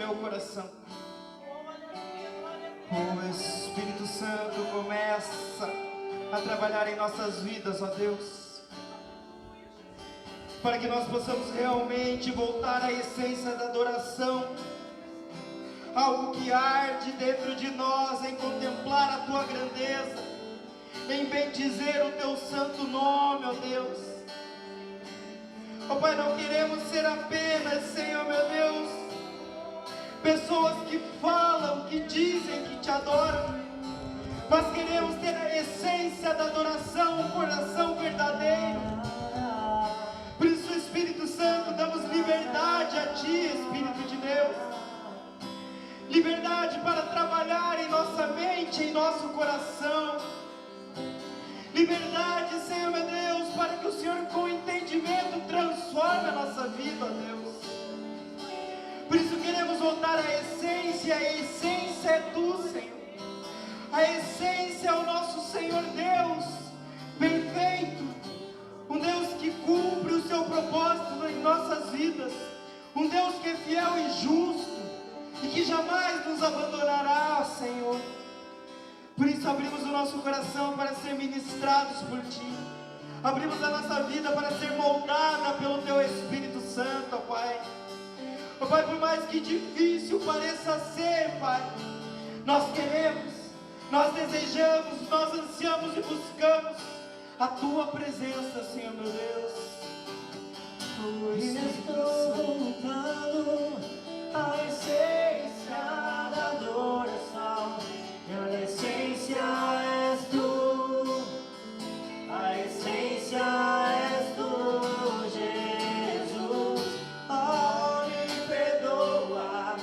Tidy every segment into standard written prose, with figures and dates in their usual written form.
meu coração. O Espírito Santo começa a trabalhar em nossas vidas, ó Deus, para que nós possamos realmente voltar à essência da adoração, algo que arde dentro de nós em contemplar a Tua grandeza, em bendizer o Teu santo nome, ó Deus. Ó Pai, não queremos ser apenas, Senhor meu Deus, pessoas que falam, que dizem que Te adoram, mas queremos ter a essência da adoração, um coração verdadeiro. Por isso, Espírito Santo, damos liberdade a Ti, Espírito de Deus, liberdade para trabalhar em nossa mente, em nosso coração, liberdade, Senhor meu Deus, para que o Senhor com entendimento transforme a nossa vida, ó Deus. Por isso queremos voltar à essência, a essência é Tu, Senhor. A essência é o nosso Senhor Deus perfeito, um Deus que cumpre o seu propósito em nossas vidas, um Deus que é fiel e justo e que jamais nos abandonará, Senhor. Por isso abrimos o nosso coração para ser ministrados por Ti, abrimos a nossa vida para ser moldada pelo Teu Espírito Santo, ó Pai. Ó Pai, por mais que difícil pareça ser, Pai, nós queremos, nós desejamos, nós ansiamos e buscamos a Tua presença, Senhor meu Deus. Estou voltando à essência da adoração, e a essência és Tu, a essência és Tu, Jesus. Oh, me perdoa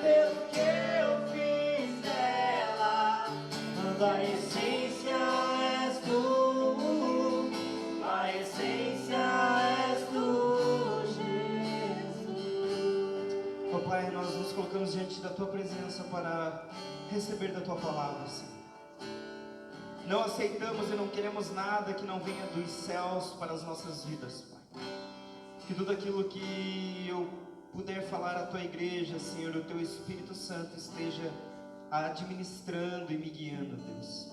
pelo que eu fiz dela, mas a essência és Tu, a essência és Tu, Jesus. Ó Pai, nós nos colocamos diante da Tua presença para receber da Tua palavra, Senhor. Não aceitamos e não queremos nada que não venha dos céus para as nossas vidas, Pai. Que tudo aquilo que eu puder falar à Tua igreja, Senhor, o Teu Espírito Santo esteja administrando e me guiando, Deus.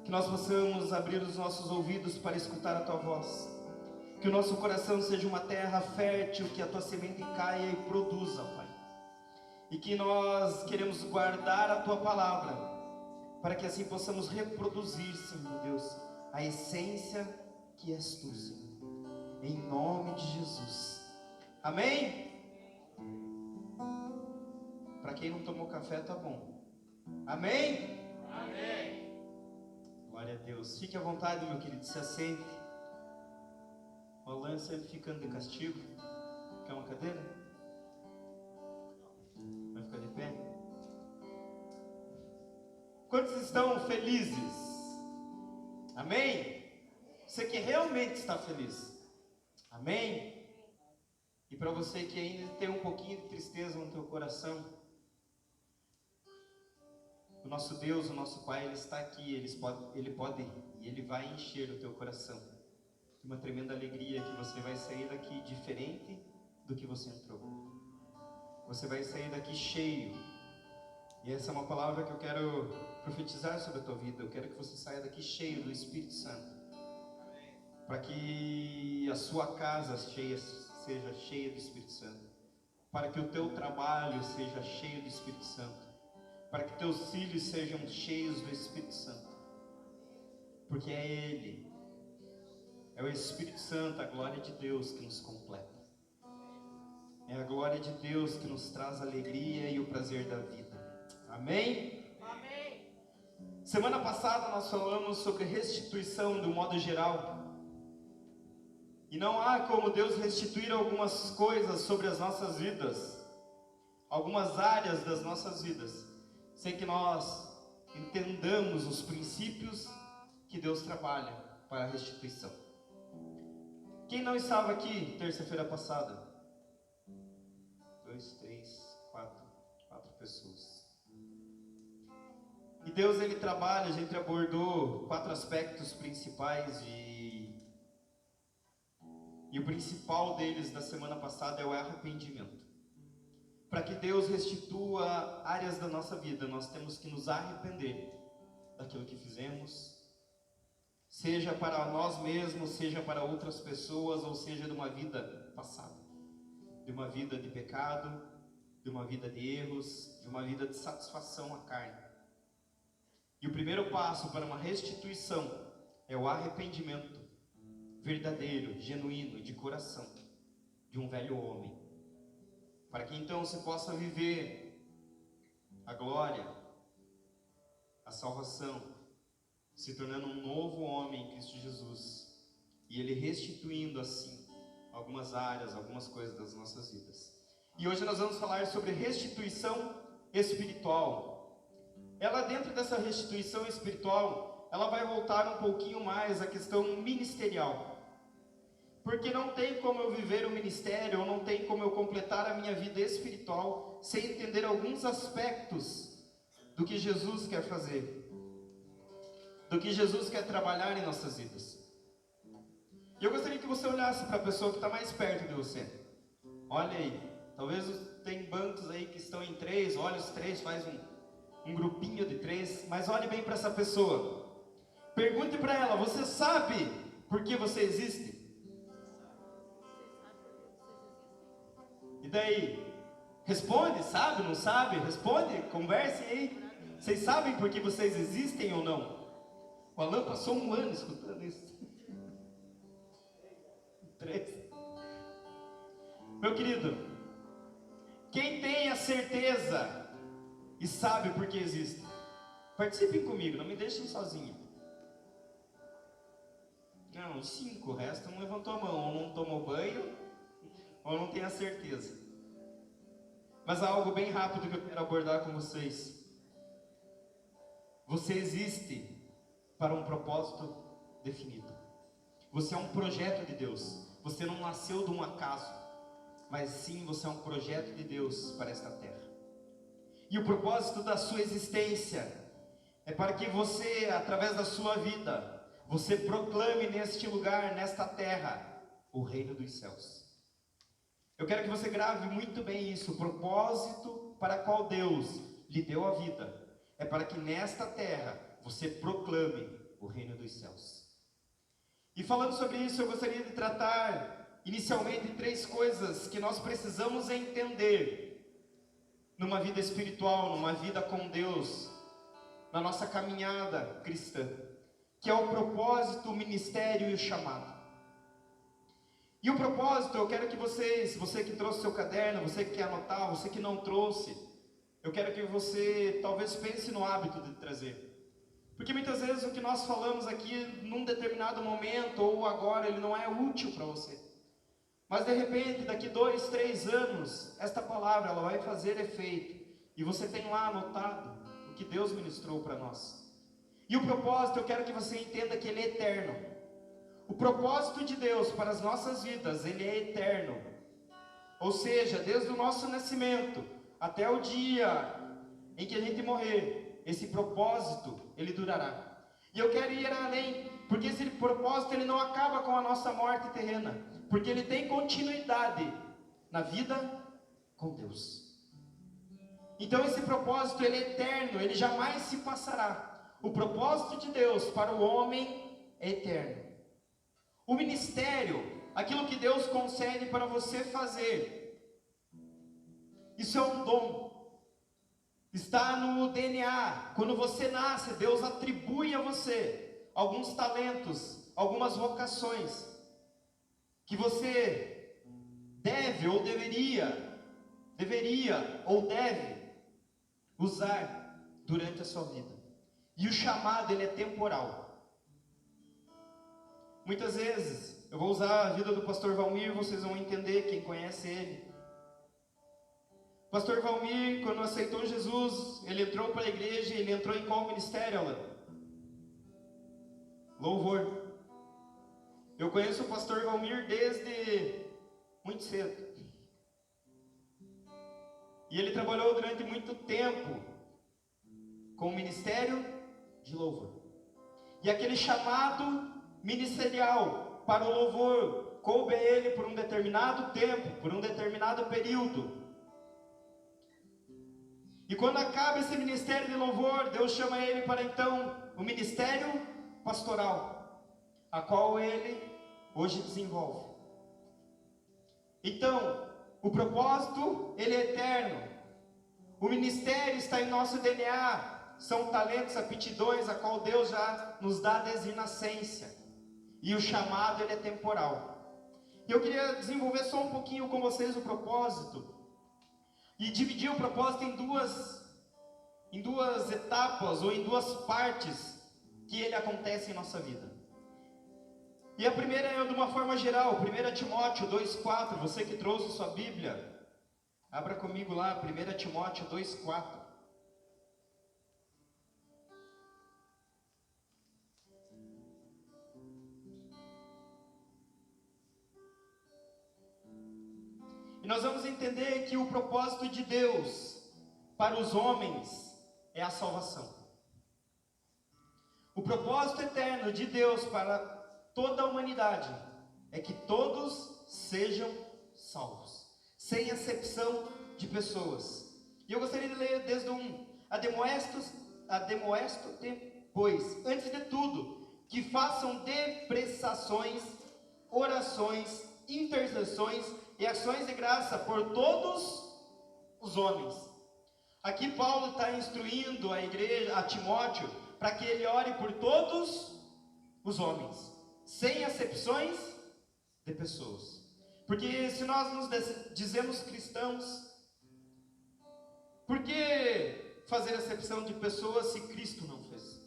Que nós possamos abrir os nossos ouvidos para escutar a Tua voz. Que o nosso coração seja uma terra fértil, que a Tua semente caia e produza, Pai. E que nós queremos guardar a Tua palavra, para que assim possamos reproduzir, Senhor Deus, a essência que és Tu, Senhor. Em nome de Jesus. Amém? Para quem não tomou café, tá bom. Amém? Amém. Glória a Deus. Fique à vontade, meu querido, se assente. O Alan sempre ficando de castigo. Quer uma cadeira? Vai ficar de pé? Quantos estão felizes? Amém? Você que realmente está feliz. Amém? E para você que ainda tem um pouquinho de tristeza no teu coração, o nosso Deus, o nosso Pai, Ele está aqui, Ele pode e Ele vai encher o teu coração de uma tremenda alegria, que você vai sair daqui diferente do que você entrou. Você vai sair daqui cheio. E essa é uma palavra que eu quero profetizar sobre a tua vida. Eu quero que você saia daqui cheio do Espírito Santo, para que a sua casa seja cheia do Espírito Santo, para que o teu trabalho seja cheio do Espírito Santo, para que teus filhos sejam cheios do Espírito Santo, porque é Ele, é o Espírito Santo, a glória de Deus que nos completa, é a glória de Deus que nos traz a alegria e o prazer da vida. Amém? Amém. Semana passada nós falamos sobre restituição de um modo geral. E não há como Deus restituir algumas coisas sobre as nossas vidas, algumas áreas das nossas vidas, sem que nós entendamos os princípios que Deus trabalha para a restituição. Quem não estava aqui terça-feira passada? 2, 3, 4 pessoas. E Deus, Ele trabalha, a gente abordou 4 aspectos principais e o principal deles da semana passada é o arrependimento. para que Deus restitua áreas da nossa vida, nós temos que nos arrepender daquilo que fizemos, seja para nós mesmos, seja para outras pessoas, ou seja de uma vida passada, de uma vida de pecado, de uma vida de erros, de uma vida de satisfação à carne. E o primeiro passo para uma restituição é o arrependimento verdadeiro, genuíno, de coração, de um velho homem, para que então você possa viver a glória, a salvação, se tornando um novo homem em Cristo Jesus, e Ele restituindo assim algumas áreas, algumas coisas das nossas vidas. E hoje nós vamos falar sobre restituição espiritual. Ela, dentro dessa restituição espiritual, ela vai voltar um pouquinho mais à questão ministerial, porque não tem como eu viver o ministério, ou não tem como eu completar a minha vida espiritual sem entender alguns aspectos do que Jesus quer fazer, do que Jesus quer trabalhar em nossas vidas. E eu gostaria que você olhasse para a pessoa que está mais perto de você. Olha aí, talvez tem bancos aí que estão em 3, olha os 3, faz um grupinho de 3, mas olhe bem para essa pessoa. Pergunte para ela, você sabe por que você existe? E daí? Responde, sabe, não sabe? Responde, converse aí. Vocês sabem por que vocês existem ou não? O Alan passou um ano escutando isso. 3. Meu querido, quem tem a certeza e sabe por que existe, participem comigo, não me deixem sozinho. Não, 5, o resto não levantou a mão, ou não tomou banho, ou não tem a certeza. Mas há algo bem rápido que eu quero abordar com vocês. Você existe para um propósito definido. Você é um projeto de Deus. Você não nasceu de um acaso, mas sim você é um projeto de Deus para esta terra. E o propósito da sua existência é para que você, através da sua vida, você proclame neste lugar, nesta terra, o reino dos céus. Eu quero que você grave muito bem isso. O propósito para qual Deus lhe deu a vida é para que nesta terra você proclame o reino dos céus. E falando sobre isso, eu gostaria de tratar inicialmente 3 coisas que nós precisamos entender numa vida espiritual, numa vida com Deus, na nossa caminhada cristã, que é o propósito, o ministério e o chamado. E o propósito, eu quero que você que trouxe seu caderno, você que quer anotar, você que não trouxe, eu quero que você talvez pense no hábito de trazer. Porque muitas vezes o que nós falamos aqui num determinado momento ou agora, ele não é útil para você. Mas de repente, daqui 2, 3 anos, esta palavra ela vai fazer efeito. E você tem lá anotado o que Deus ministrou para nós. E o propósito, eu quero que você entenda que ele é eterno. O propósito de Deus para as nossas vidas, ele é eterno. Ou seja, desde o nosso nascimento até o dia em que a gente morrer, esse propósito, ele durará. E eu quero ir além, porque esse propósito, ele não acaba com a nossa morte terrena, porque ele tem continuidade na vida com Deus. Então esse propósito, ele é eterno, ele jamais se passará. O propósito de Deus para o homem é eterno. O ministério, aquilo que Deus concede para você fazer, isso é um dom. Está no DNA. Quando você nasce, Deus atribui a você alguns talentos, algumas vocações que você deve ou deveria ou deve usar durante a sua vida. E o chamado, ele é temporal. Muitas vezes, eu vou usar a vida do pastor Valmir, vocês vão entender, quem conhece ele. Pastor Valmir, quando aceitou Jesus, ele entrou para a igreja, ele entrou em qual ministério, Alan? Louvor. Eu conheço o pastor Valmir desde muito cedo. E ele trabalhou durante muito tempo com o ministério de louvor. E aquele chamado ministerial para o louvor coube a ele por um determinado tempo, por um determinado período. E quando acaba esse ministério de louvor, Deus chama ele para então o ministério pastoral, a qual ele hoje desenvolve. Então, o propósito, ele é eterno. O ministério está em nosso DNA. São talentos, aptidões, a qual Deus já nos dá desde nascença. E o chamado, ele é temporal. E eu queria desenvolver só um pouquinho com vocês o propósito. E dividir o propósito em duas etapas, ou em duas partes, que ele acontece em nossa vida. E a primeira é de uma forma geral, 1 Timóteo 2,4, você que trouxe sua Bíblia, abra comigo lá, 1 Timóteo 2,4. E nós vamos entender que o propósito de Deus para os homens é a salvação. O propósito eterno de Deus para toda a humanidade é que todos sejam salvos, sem acepção de pessoas. E eu gostaria de ler desde o 1. Ademoesto-te, pois, antes de tudo, que façam depressações, orações, intercessões e ações de graça por todos os homens. Aqui Paulo está instruindo a igreja, a Timóteo, para que ele ore por todos os homens, sem acepções de pessoas. Porque se nós nos dizemos cristãos, por que fazer acepção de pessoas se Cristo não fez?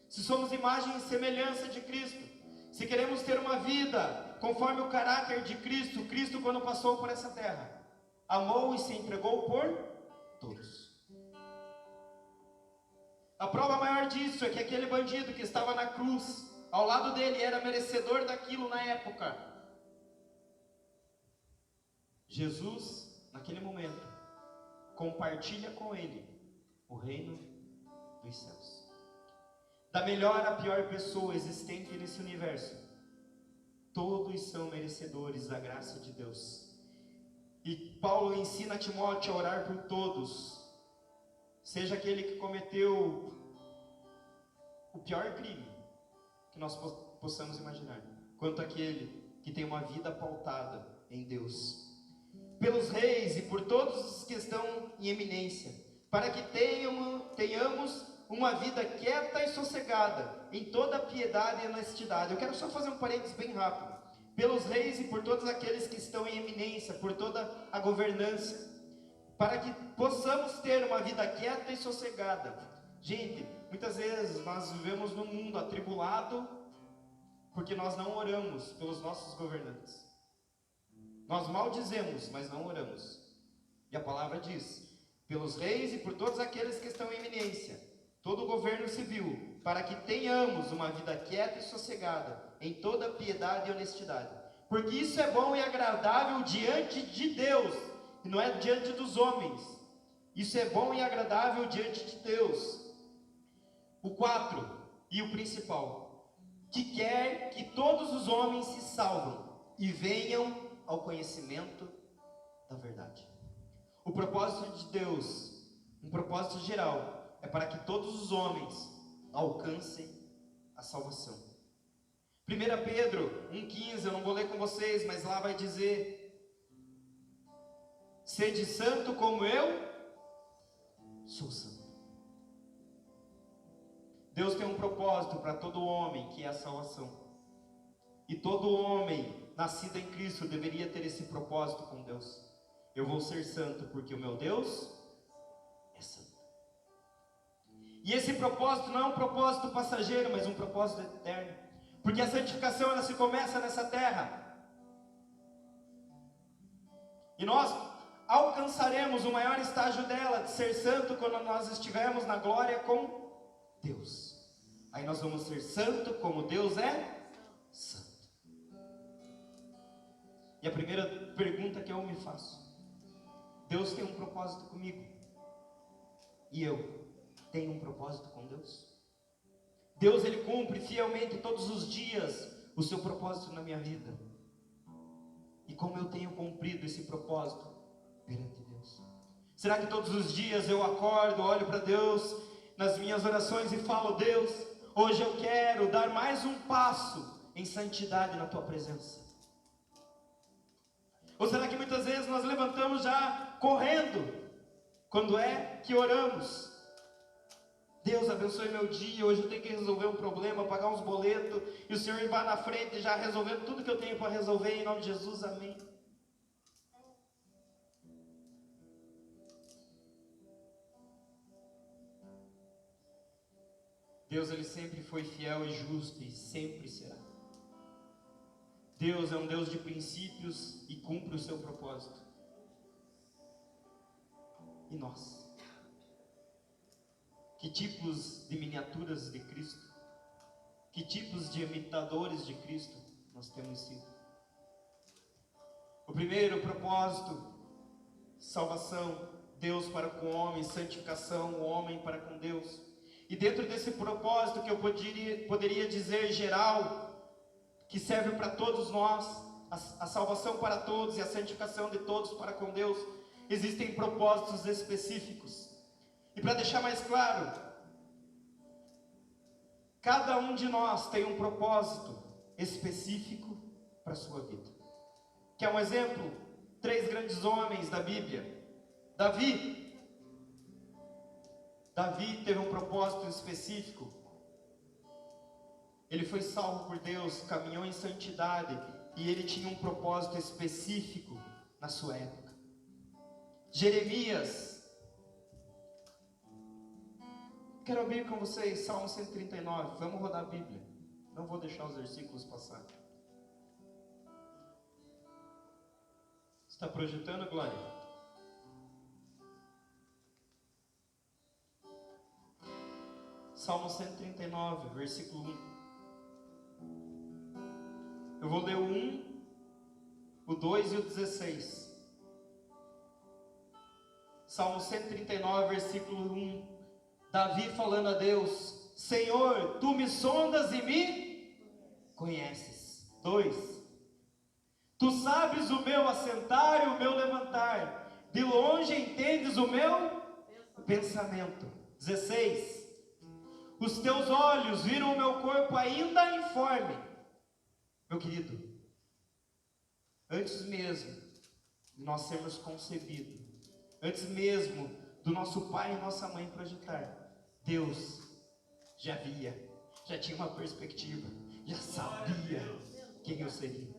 Se somos imagem e semelhança de Cristo, se queremos ter uma vida conforme o caráter de Cristo, Cristo quando passou por essa terra, amou e se entregou por todos. A prova maior disso é que aquele bandido que estava na cruz, ao lado dele, era merecedor daquilo na época. Jesus, naquele momento, compartilha com ele o reino dos céus. Da melhor à pior pessoa existente nesse universo, todos são merecedores da graça de Deus. E Paulo ensina a Timóteo a orar por todos, seja aquele que cometeu o pior crime que nós possamos imaginar, quanto aquele que tem uma vida pautada em Deus. Pelos reis e por todos os que estão em eminência, para que tenhamos uma vida quieta e sossegada, em toda piedade e honestidade. Eu quero só fazer um parênteses bem rápido. Pelos reis e por todos aqueles que estão em eminência, por toda a governança, para que possamos ter uma vida quieta e sossegada. Gente, muitas vezes nós vivemos num mundo atribulado, porque nós não oramos pelos nossos governantes. Nós maldizemos, mas não oramos. E a palavra diz, pelos reis e por todos aqueles que estão em eminência, todo o governo civil, para que tenhamos uma vida quieta e sossegada, em toda piedade e honestidade. Porque isso é bom e agradável diante de Deus, e não é diante dos homens. Isso é bom e agradável diante de Deus. O 4, e o principal, que quer que todos os homens se salvem e venham ao conhecimento da verdade. O propósito de Deus, um propósito geral, é para que todos os homens alcancem a salvação. 1 Pedro 1,15, eu não vou ler com vocês, mas lá vai dizer: sede santo como eu sou santo. Deus tem um propósito para todo homem, que é a salvação. E todo homem nascido em Cristo deveria ter esse propósito com Deus. Eu vou ser santo porque o meu Deus é santo. E esse propósito não é um propósito passageiro, mas um propósito eterno. Porque a santificação, ela se começa nessa terra. E nós alcançaremos o maior estágio dela, de ser santo, quando nós estivermos na glória com Deus. Aí nós vamos ser santo como Deus é santo. E a primeira pergunta que eu me faço: Deus tem um propósito comigo? E eu tenho um propósito com Deus? Deus, ele cumpre fielmente todos os dias o seu propósito na minha vida. E como eu tenho cumprido esse propósito perante Deus? Será que todos os dias eu acordo, olho para Deus nas minhas orações e falo: Deus, hoje eu quero dar mais um passo em santidade na tua presença? Ou será que muitas vezes nós levantamos já correndo, quando é que oramos? Deus abençoe meu dia, hoje eu tenho que resolver um problema, pagar uns boletos, e o Senhor vai na frente já resolvendo tudo que eu tenho para resolver, em nome de Jesus, amém. Deus, Ele sempre foi fiel e justo e sempre será. Deus é um Deus de princípios e cumpre o seu propósito. E nós? Que tipos de miniaturas de Cristo? Que tipos de imitadores de Cristo nós temos sido? O primeiro propósito, salvação, Deus para com o homem, santificação, o homem para com Deus. E dentro desse propósito que eu poderia dizer geral, que serve para todos nós, a salvação para todos e a santificação de todos para com Deus, existem propósitos específicos. E para deixar mais claro, cada um de nós tem um propósito específico para a sua vida. Quer um exemplo? 3 grandes homens da Bíblia. Davi teve um propósito específico. Ele foi salvo por Deus, caminhou em santidade, e ele tinha um propósito específico na sua época. Jeremias, quero abrir com vocês Salmo 139, vamos rodar a Bíblia, não vou deixar os versículos passar. Está projetando, Glória? Salmo 139, versículo 1. Eu vou ler o 1, o 2 e o 16. Salmo 139, versículo 1. Davi falando a Deus: Senhor, tu me sondas e me conheces. 2. Tu sabes o meu assentar e o meu levantar, de longe entendes o meu pensamento. 16. Os teus olhos viram o meu corpo ainda informe. Meu querido, antes mesmo de nós sermos concebidos, antes mesmo do nosso pai e nossa mãe projetar, Deus já via, já tinha uma perspectiva, já sabia quem eu seria.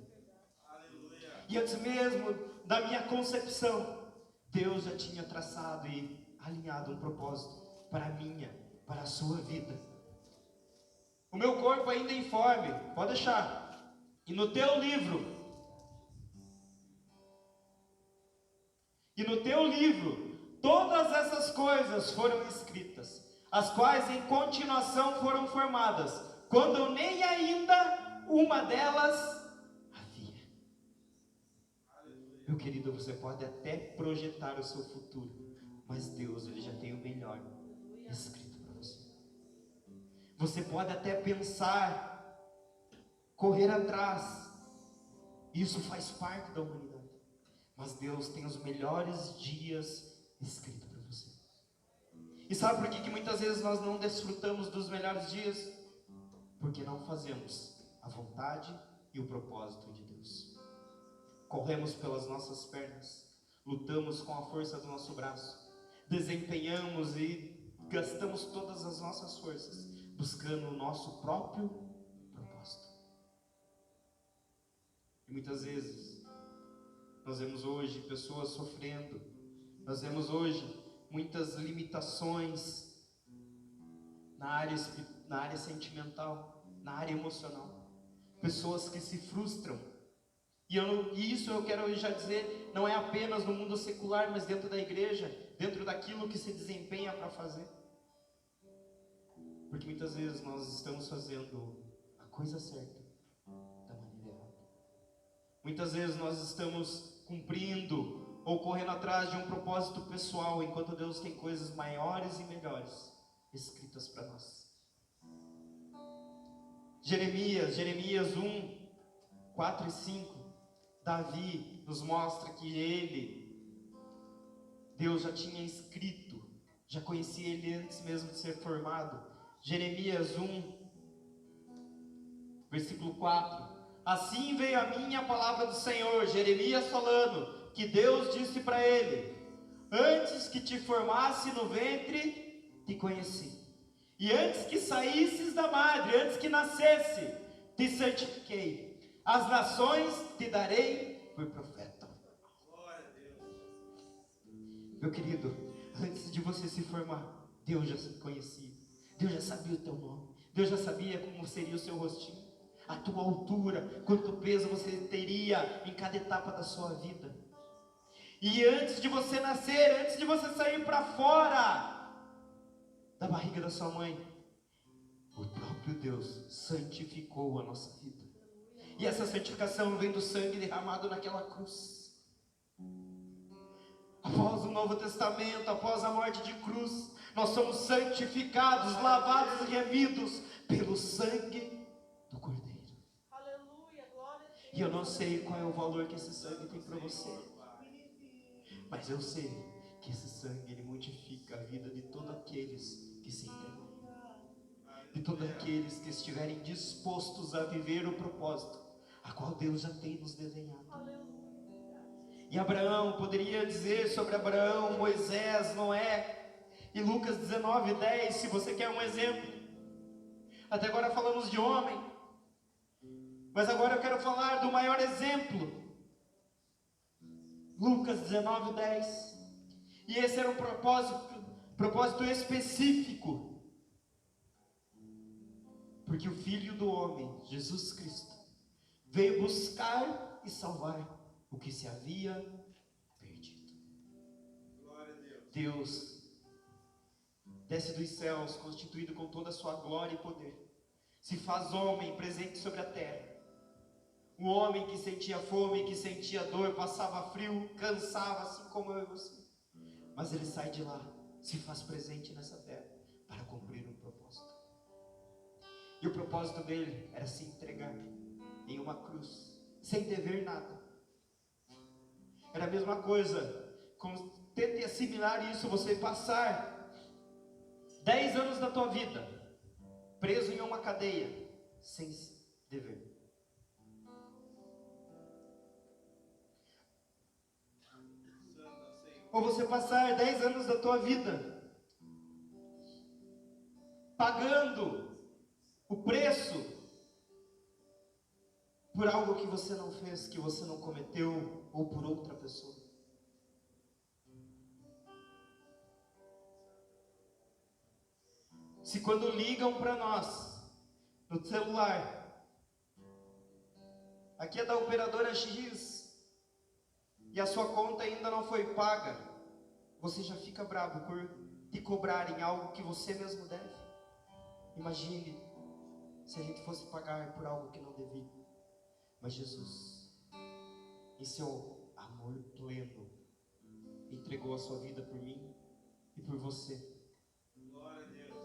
E antes mesmo da minha concepção, Deus já tinha traçado e alinhado um propósito para a minha, para a sua vida. O meu corpo ainda é informe, pode deixar. E no teu livro, todas essas coisas foram escritas, as quais em continuação foram formadas, quando nem ainda uma delas havia. Meu querido, você pode até projetar o seu futuro, mas Deus, Ele já tem o melhor escrito para você. Você pode até pensar, correr atrás, isso faz parte da humanidade, mas Deus tem os melhores dias escritos para você. E sabe por que muitas vezes nós não desfrutamos dos melhores dias? Porque não fazemos a vontade e o propósito de Deus. Corremos pelas nossas pernas, lutamos com a força do nosso braço, desempenhamos e gastamos todas as nossas forças, buscando o nosso próprio propósito. E muitas vezes, nós vemos hoje pessoas sofrendo, nós vemos hoje muitas limitações na área sentimental, na área emocional. Pessoas que se frustram. E isso eu quero já dizer, não é apenas no mundo secular, mas dentro da igreja, dentro daquilo que se desempenha para fazer. Porque muitas vezes nós estamos fazendo a coisa certa da maneira errada. Muitas vezes nós estamos cumprindo ou correndo atrás de um propósito pessoal, enquanto Deus tem coisas maiores e melhores escritas para nós. Jeremias 1, 4 e 5, Davi nos mostra que ele Deus já tinha escrito, já conhecia ele antes mesmo de ser formado. Jeremias 1, versículo 4. Assim veio a mim a palavra do Senhor, Jeremias falando, que Deus disse para ele: antes que te formasse no ventre, te conheci. E antes que saísses da madre, antes que nascesse, te certifiquei. As nações te darei por profeta. Glória a Deus. Meu querido, antes de você se formar, Deus já se conhecia. Deus já sabia o teu nome. Deus já sabia como seria o seu rostinho, a tua altura, quanto peso você teria em cada etapa da sua vida. E antes de você nascer, antes de você sair para fora da barriga da sua mãe, o próprio Deus santificou a nossa vida. E essa santificação vem do sangue derramado naquela cruz. Após o Novo Testamento, após a morte de cruz, nós somos santificados, lavados e remidos pelo sangue do Cordeiro. Aleluia, glória a Deus. E eu não sei qual é o valor que esse sangue tem para você, mas eu sei que esse sangue, ele modifica a vida de todos aqueles que se entregam, de todos aqueles que estiverem dispostos a viver o propósito a qual Deus já tem nos desenhado. E Abraão, poderia dizer sobre Abraão, Moisés, Noé, e Lucas 19:10, se você quer um exemplo. Até agora falamos de homem, mas agora eu quero falar do maior exemplo, Lucas 19:10. E esse era um propósito específico, porque o Filho do Homem, Jesus Cristo, veio buscar e salvar o que se havia perdido. Glória a Deus. Deus desce dos céus, constituído com toda a sua glória e poder, se faz homem presente sobre a terra. Um homem que sentia fome, que sentia dor, passava frio, cansava, assim como eu e você. Mas ele sai de lá, se faz presente nessa terra para cumprir um propósito. E o propósito dele era se entregar em uma cruz, sem dever nada. Era a mesma coisa, tente assimilar isso, você passar 10 anos da tua vida preso em uma cadeia, sem dever. Ou você passar 10 anos da tua vida pagando o preço por algo que você não fez, que você não cometeu, ou por outra pessoa. Se quando ligam para nós no celular, aqui é da operadora X, e a sua conta ainda não foi paga, você já fica bravo por te cobrarem algo que você mesmo deve. Imagine se a gente fosse pagar por algo que não devia. Mas Jesus, em seu amor pleno, entregou a sua vida por mim e por você. Glória a Deus.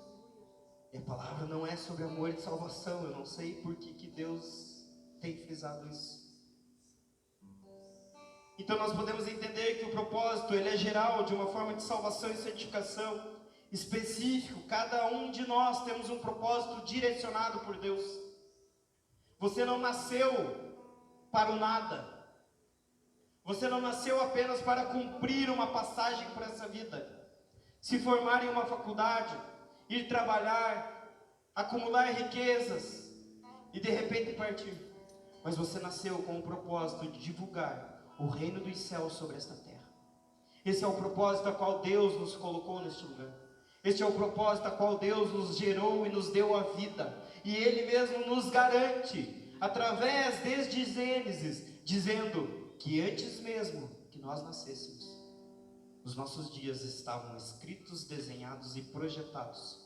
E a palavra não é sobre amor e salvação. Eu não sei por que Deus tem frisado isso. Então nós podemos entender que o propósito, ele é geral, de uma forma de salvação e santificação, específico. Cada um de nós temos um propósito direcionado por Deus. Você não nasceu para o nada. Você não nasceu apenas para cumprir uma passagem por essa vida, se formar em uma faculdade, ir trabalhar, acumular riquezas e de repente partir. Mas você nasceu com o propósito de divulgar o reino dos céus sobre esta terra. Esse é o propósito a qual Deus nos colocou neste lugar. Este é o propósito a qual Deus nos gerou e nos deu a vida. E Ele mesmo nos garante, através desde Gênesis, dizendo que antes mesmo que nós nascêssemos, os nossos dias estavam escritos, desenhados e projetados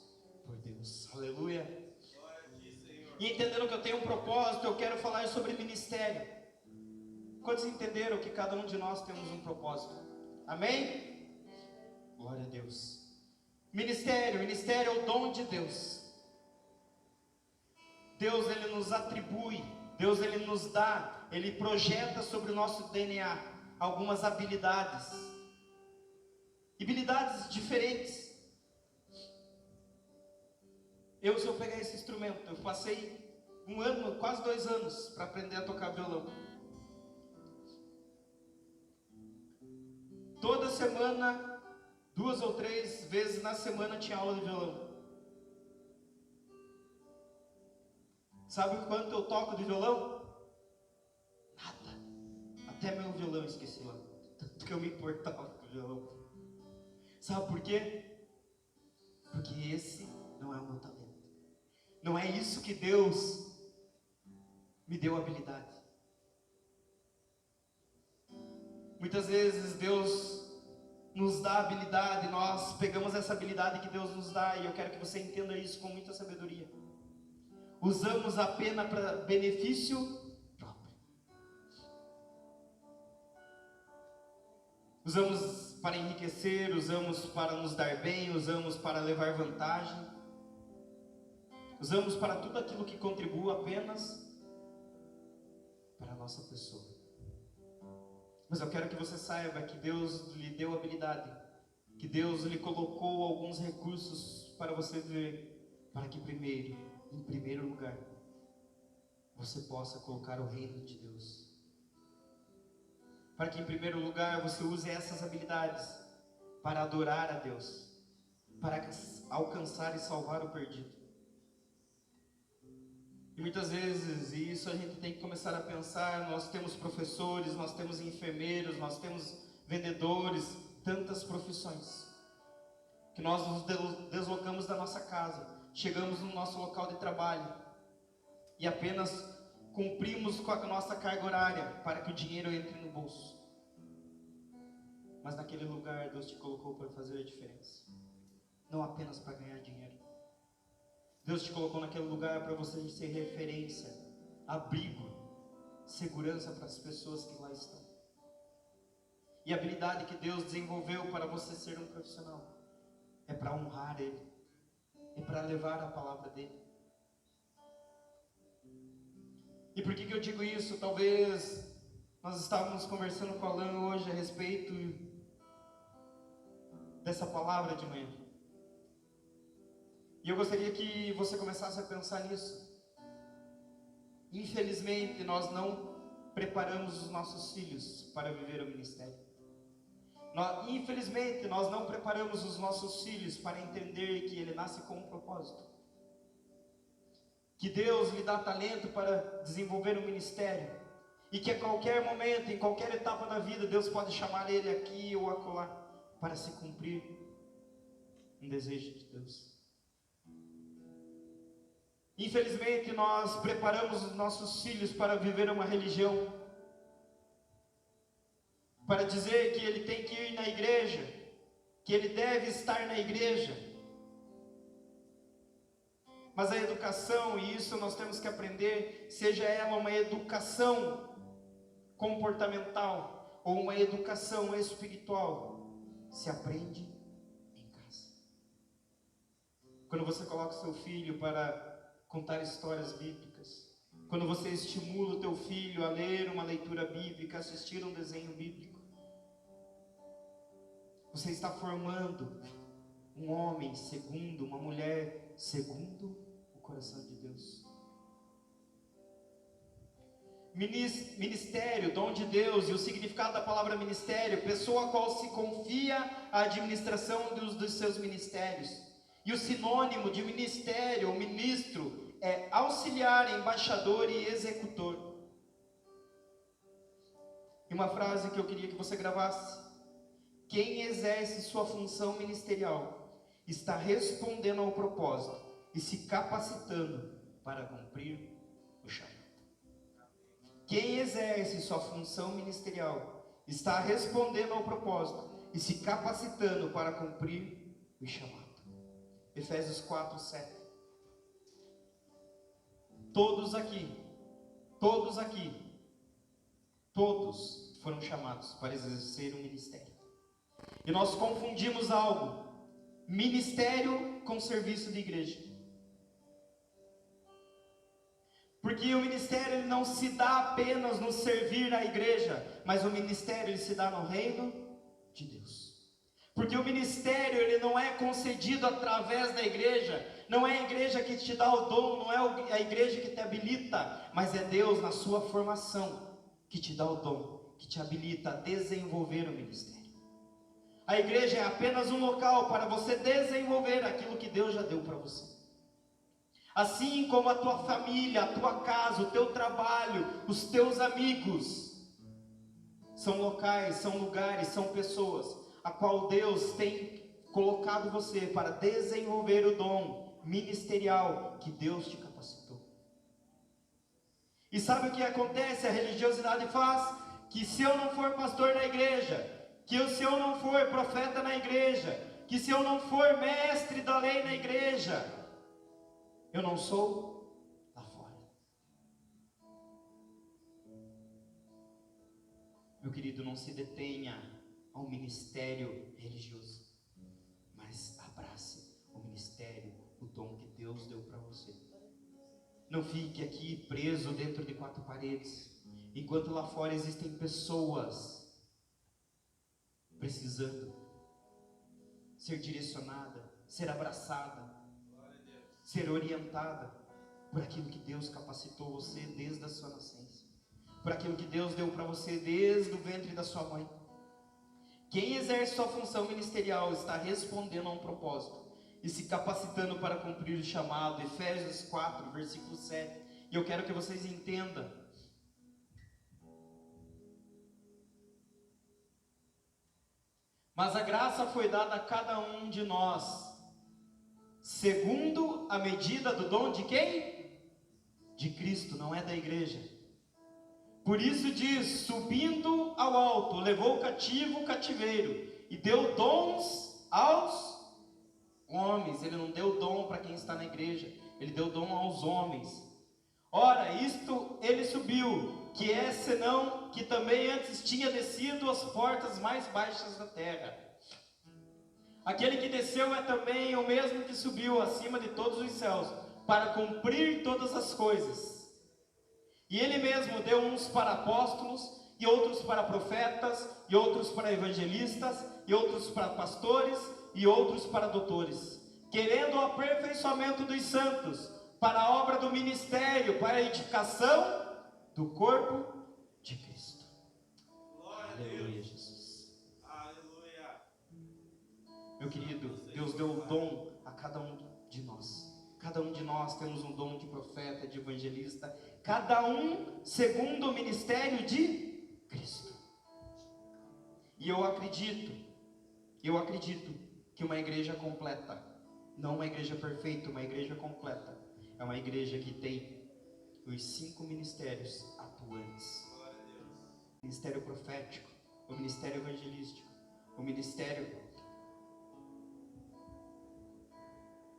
por Deus. Aleluia. Glória a ti, Senhor. E entendendo que eu tenho um propósito, eu quero falar sobre ministério. Quantos entenderam que cada um de nós temos um propósito? Amém? Glória a Deus. Ministério é o dom de Deus. Deus, Ele nos atribui, Deus, Ele nos dá, Ele projeta sobre o nosso DNA algumas habilidades. habilidades diferentes. Se eu pegar esse instrumento, eu passei 1 ano, quase 2 anos, para aprender a tocar violão. Toda semana, 2 ou 3 vezes na semana tinha aula de violão. Sabe o quanto eu toco de violão? Nada. Até meu violão eu esqueci lá. Tanto que eu me importava com o violão. Sabe por quê? Porque esse não é o meu talento. Não é isso que Deus me deu habilidade. Muitas vezes Deus nos dá habilidade, nós pegamos essa habilidade que Deus nos dá, e eu quero que você entenda isso com muita sabedoria. Usamos apenas para benefício próprio. Usamos para enriquecer, usamos para nos dar bem, usamos para levar vantagem. Usamos para tudo aquilo que contribua apenas para a nossa pessoa. Mas eu quero que você saiba que Deus lhe deu habilidade, que Deus lhe colocou alguns recursos para você ver, para que em primeiro lugar, você possa colocar o reino de Deus. Para que em primeiro lugar você use essas habilidades para adorar a Deus, para alcançar e salvar o perdido. E muitas vezes, e isso a gente tem que começar a pensar, nós temos professores, nós temos enfermeiros, nós temos vendedores, tantas profissões, que nós nos deslocamos da nossa casa, chegamos no nosso local de trabalho, e apenas cumprimos com a nossa carga horária, para que o dinheiro entre no bolso. Mas naquele lugar Deus te colocou para fazer a diferença, não apenas para ganhar dinheiro. Deus te colocou naquele lugar para você ser referência, abrigo, segurança para as pessoas que lá estão. E a habilidade que Deus desenvolveu para você ser um profissional é para honrar Ele, é para levar a palavra dEle. E por que eu digo isso? Talvez nós estávamos conversando com a Alan hoje a respeito dessa palavra de manhã. E eu gostaria que você começasse a pensar nisso. Infelizmente, nós não preparamos os nossos filhos para viver o ministério. Infelizmente, nós não preparamos os nossos filhos para entender que ele nasce com um propósito. Que Deus lhe dá talento para desenvolver o ministério. E que a qualquer momento, em qualquer etapa da vida, Deus pode chamar ele aqui ou acolá para se cumprir um desejo de Deus. Infelizmente, nós preparamos os nossos filhos para viver uma religião, para dizer que ele tem que ir na igreja, que ele deve estar na igreja. Mas a educação, e isso nós temos que aprender, seja ela uma educação comportamental ou uma educação espiritual, se aprende em casa. Quando você coloca o seu filho para contar histórias bíblicas, quando você estimula o teu filho a ler uma leitura bíblica, assistir um desenho bíblico, você está formando um homem segundo, uma mulher segundo o coração de Deus. Ministério, dom de Deus, e o significado da palavra ministério, pessoa a qual se confia a administração dos seus ministérios. E o sinônimo de ministério ou ministro é auxiliar, embaixador e executor. E uma frase que eu queria que você gravasse: quem exerce sua função ministerial está respondendo ao propósito e se capacitando para cumprir o chamado. Quem exerce sua função ministerial está respondendo ao propósito e se capacitando para cumprir o chamado. Efésios 4, 7. Todos foram chamados para exercer um ministério. E nós confundimos algo: ministério com serviço de igreja. Porque o ministério ele não se dá apenas no servir na igreja, mas o ministério ele se dá no reino de Deus. Porque o ministério, ele não é concedido através da igreja, não é a igreja que te dá o dom, não é a igreja que te habilita, mas é Deus na sua formação que te dá o dom, que te habilita a desenvolver o ministério. A igreja é apenas um local para você desenvolver aquilo que Deus já deu para você. Assim como a tua família, a tua casa, o teu trabalho, os teus amigos, são locais, são lugares, são pessoas a qual Deus tem colocado você para desenvolver o dom ministerial que Deus te capacitou. E sabe o que acontece? A religiosidade faz que se eu não for pastor na igreja, se eu não for profeta na igreja, que se eu não for mestre da lei na igreja, eu não sou lá fora. Meu querido, não se detenha ao ministério religioso, mas abrace o ministério, o dom que Deus deu para você. Não fique aqui preso dentro de quatro paredes, enquanto lá fora existem pessoas precisando ser direcionada, ser abraçada, ser orientada por aquilo que Deus capacitou você desde a sua nascença, por aquilo que Deus deu para você desde o ventre da sua mãe. Quem exerce sua função ministerial está respondendo a um propósito e se capacitando para cumprir o chamado. Efésios 4, versículo 7. E eu quero que vocês entendam. Mas a graça foi dada a cada um de nós, segundo a medida do dom de quem? De Cristo, não é da igreja. Por isso diz, subindo ao alto, levou cativo o cativeiro, e deu dons aos homens. Ele não deu dom para quem está na igreja, ele deu dom aos homens. Ora, isto ele subiu, que é senão que também antes tinha descido às portas mais baixas da terra. Aquele que desceu é também o mesmo que subiu acima de todos os céus, para cumprir todas as coisas. E ele mesmo deu uns para apóstolos, e outros para profetas, e outros para evangelistas, e outros para pastores, e outros para doutores, querendo o aperfeiçoamento dos santos, para a obra do ministério, para a edificação do corpo de Cristo. Aleluia, Jesus. Aleluia. Meu querido, Deus deu o dom a cada um de nós. Cada um de nós temos um dom de profeta, de evangelista, cada um segundo o ministério de Cristo. E eu acredito que uma igreja completa, não uma igreja perfeita, uma igreja completa, é uma igreja que tem os 5 ministérios atuantes: o ministério profético, o ministério evangelístico, o ministério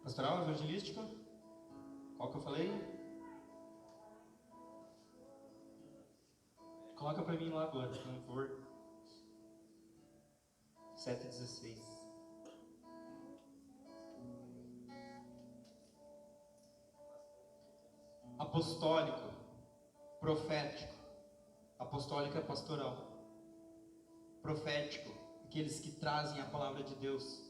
pastoral, evangelístico. Qual que eu falei? Coloca para mim lá agora, por favor. 7:16. Apostólico, profético. Apostólico é pastoral. Profético, aqueles que trazem a palavra de Deus.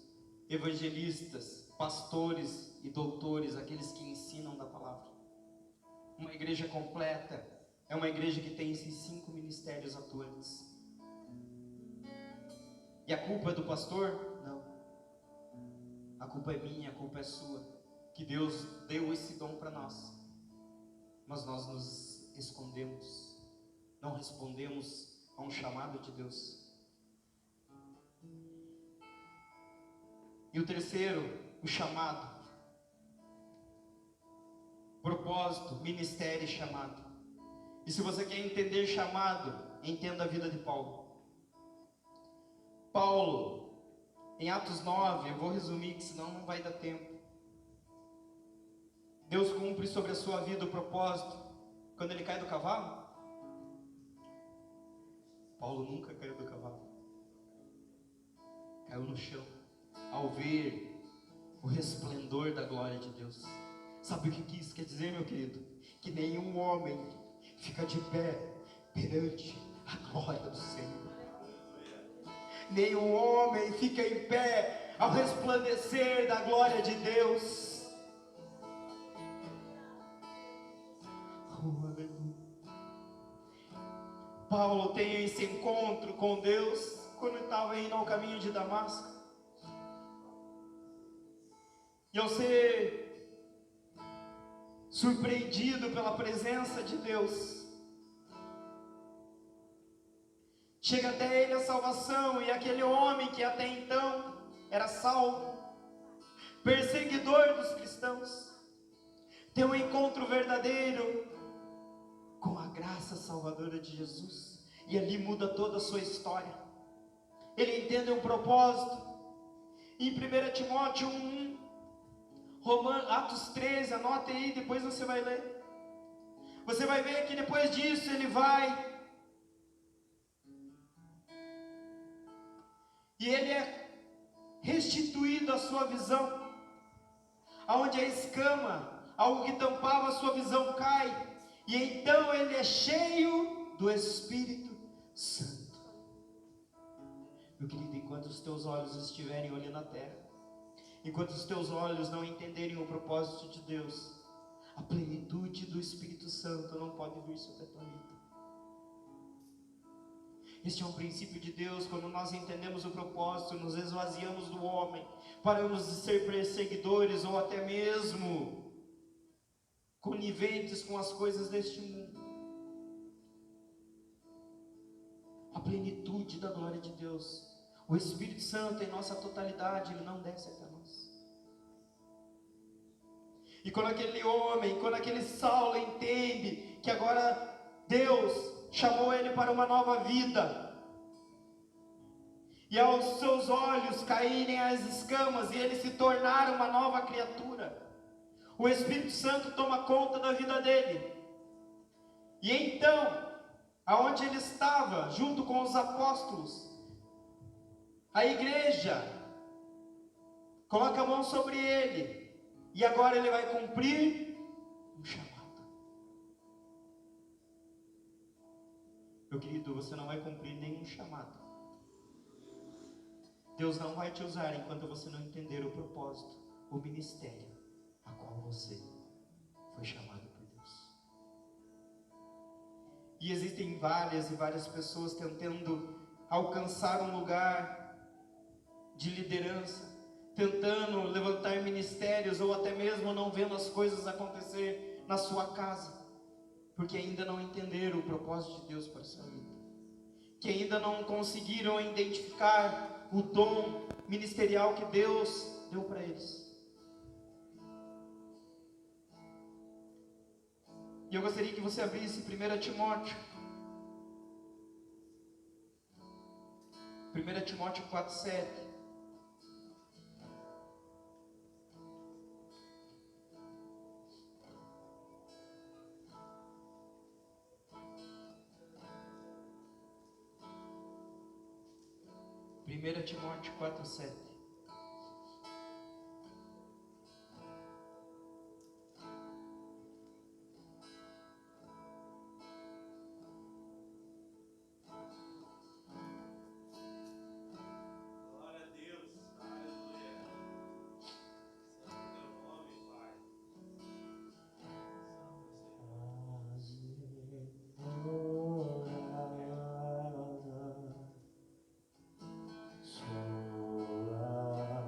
Evangelistas, pastores e doutores, aqueles que ensinam da palavra. Uma igreja completa é uma igreja que tem esses 5 ministérios atuantes. E a culpa é do pastor? Não. A culpa é minha, a culpa é sua. Que Deus deu esse dom para nós, mas nós nos escondemos, não respondemos a um chamado de Deus. E o terceiro, o chamado. Propósito, ministério e chamado. E se você quer entender chamado, entenda a vida de Paulo. Paulo, em Atos 9, eu vou resumir que senão não vai dar tempo. Deus cumpre sobre a sua vida o propósito quando ele cai do cavalo. Paulo nunca caiu do cavalo. Caiu no chão ao ver o resplendor da glória de Deus. Sabe o que isso quer dizer, meu querido? Que nenhum homem fica de pé perante a glória do Senhor. Nenhum homem fica em pé ao resplandecer da glória de Deus. Oh, aleluia. Paulo tem esse encontro com Deus quando estava indo ao caminho de Damasco. E ao ser surpreendido pela presença de Deus, chega até ele a salvação, e aquele homem que até então era Saulo, perseguidor dos cristãos, tem um encontro verdadeiro com a graça salvadora de Jesus, e ali muda toda a sua história. Ele entende um propósito. Em 1 Timóteo 1, Atos 13, anote aí, depois você vai ler. Você vai ver que depois disso ele vai e ele é restituído a sua visão, aonde a escama, algo que tampava a sua visão, cai, e então ele é cheio do Espírito Santo. Meu querido, enquanto os teus olhos estiverem olhando a terra, enquanto os teus olhos não entenderem o propósito de Deus, a plenitude do Espírito Santo não pode vir sobre a tua vida. Este é um princípio de Deus. Quando nós entendemos o propósito, nos esvaziamos do homem, paramos de ser perseguidores ou até mesmo coniventes com as coisas deste mundo. A plenitude da glória de Deus, o Espírito Santo em nossa totalidade, ele não desce até nós. E quando aquele homem, quando aquele Saulo entende que agora Deus chamou ele para uma nova vida, e aos seus olhos caírem as escamas e ele se tornar uma nova criatura, o Espírito Santo toma conta da vida dele. E então, aonde ele estava, junto com os apóstolos, a igreja coloca a mão sobre ele, e agora ele vai cumprir um chamado. Meu querido, você não vai cumprir nenhum chamado. Deus não vai te usar enquanto você não entender o propósito, o ministério a qual você foi chamado por Deus. E existem várias e várias pessoas tentando alcançar um lugar de liderança, tentando levantar ministérios, ou até mesmo não vendo as coisas acontecer na sua casa, porque ainda não entenderam o propósito de Deus para a sua vida, que ainda não conseguiram identificar o dom ministerial que Deus deu para eles. E eu gostaria que você abrisse 1 Timóteo 4:7. Primeira Timóteo 4:7. Glória a Deus. Aleluia. Santo teu nome, Pai.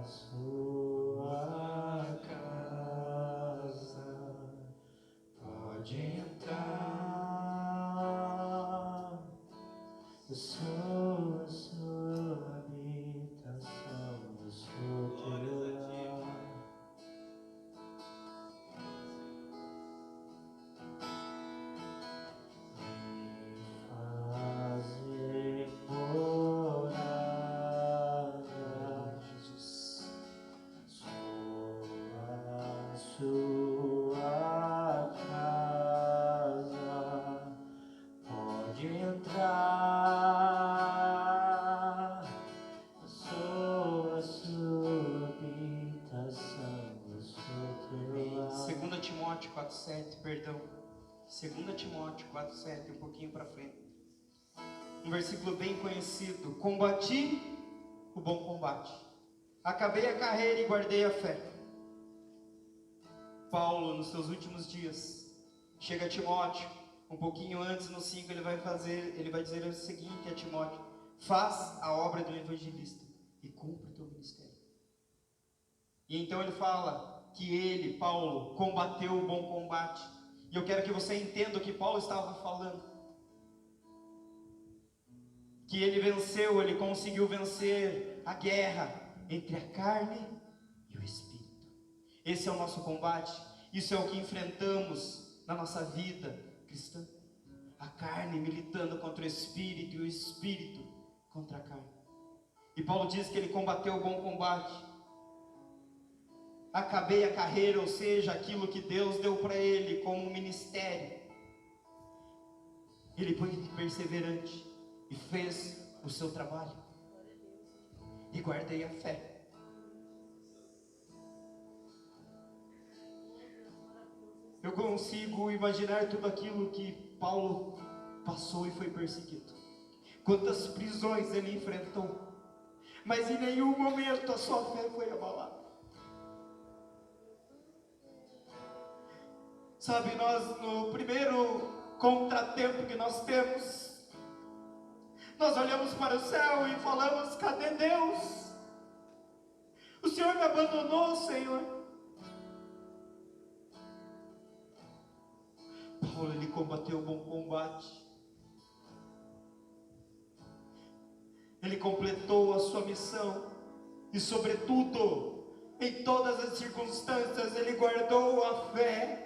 Sua casa pode entrar. Eu sou a sua habitação, eu sou teu lar. 2 Timóteo 4:7, perdão. 2 Timóteo 4:7, um pouquinho para frente. Um versículo bem conhecido. Combati o bom combate. Acabei a carreira e guardei a fé. Paulo, nos seus últimos dias, chega a Timóteo, um pouquinho antes, no 5, ele vai dizer o seguinte a Timóteo: faz a obra do evangelista e cumpre o teu ministério. E então ele fala que ele, Paulo, combateu o bom combate. E eu quero que você entenda o que Paulo estava falando. Que ele venceu, ele conseguiu vencer a guerra entre a carne e o espírito. Esse é o nosso combate. Isso é o que enfrentamos na nossa vida cristã. A carne militando contra o espírito e o espírito contra a carne. E Paulo diz que ele combateu o bom combate. Acabei a carreira, ou seja, aquilo que Deus deu para ele como um ministério. Ele foi perseverante e fez o seu trabalho. E guardei a fé. Eu consigo imaginar tudo aquilo que Paulo passou e foi perseguido. Quantas prisões ele enfrentou. Mas em nenhum momento a sua fé foi abalada. Sabe, nós no primeiro contratempo que nós temos, nós olhamos para o céu e falamos: cadê Deus? O Senhor me abandonou, Senhor. Paulo, ele combateu o bom combate. Ele completou a sua missão. E sobretudo, em todas as circunstâncias, ele guardou a fé.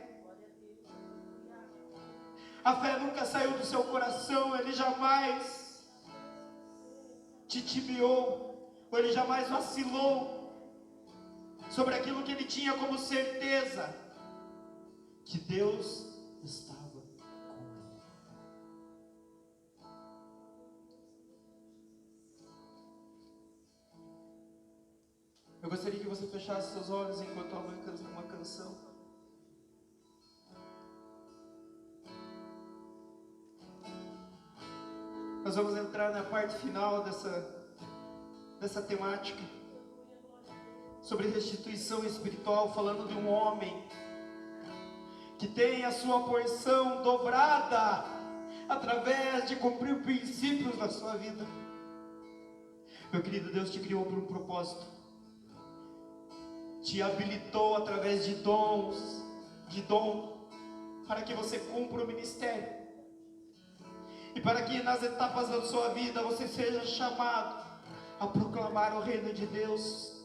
A fé nunca saiu do seu coração. Ele jamais titubeou, ou ele jamais vacilou sobre aquilo que ele tinha como certeza, que Deus estava com ele. Eu gostaria que você fechasse seus olhos enquanto eu canto uma canção. Nós vamos entrar na parte final dessa temática sobre restituição espiritual, falando de um homem que tem a sua porção dobrada através de cumprir princípios na sua vida. Meu querido, Deus te criou por um propósito, te habilitou através de dom, para que você cumpra o ministério. E para que nas etapas da sua vida você seja chamado a proclamar o reino de Deus.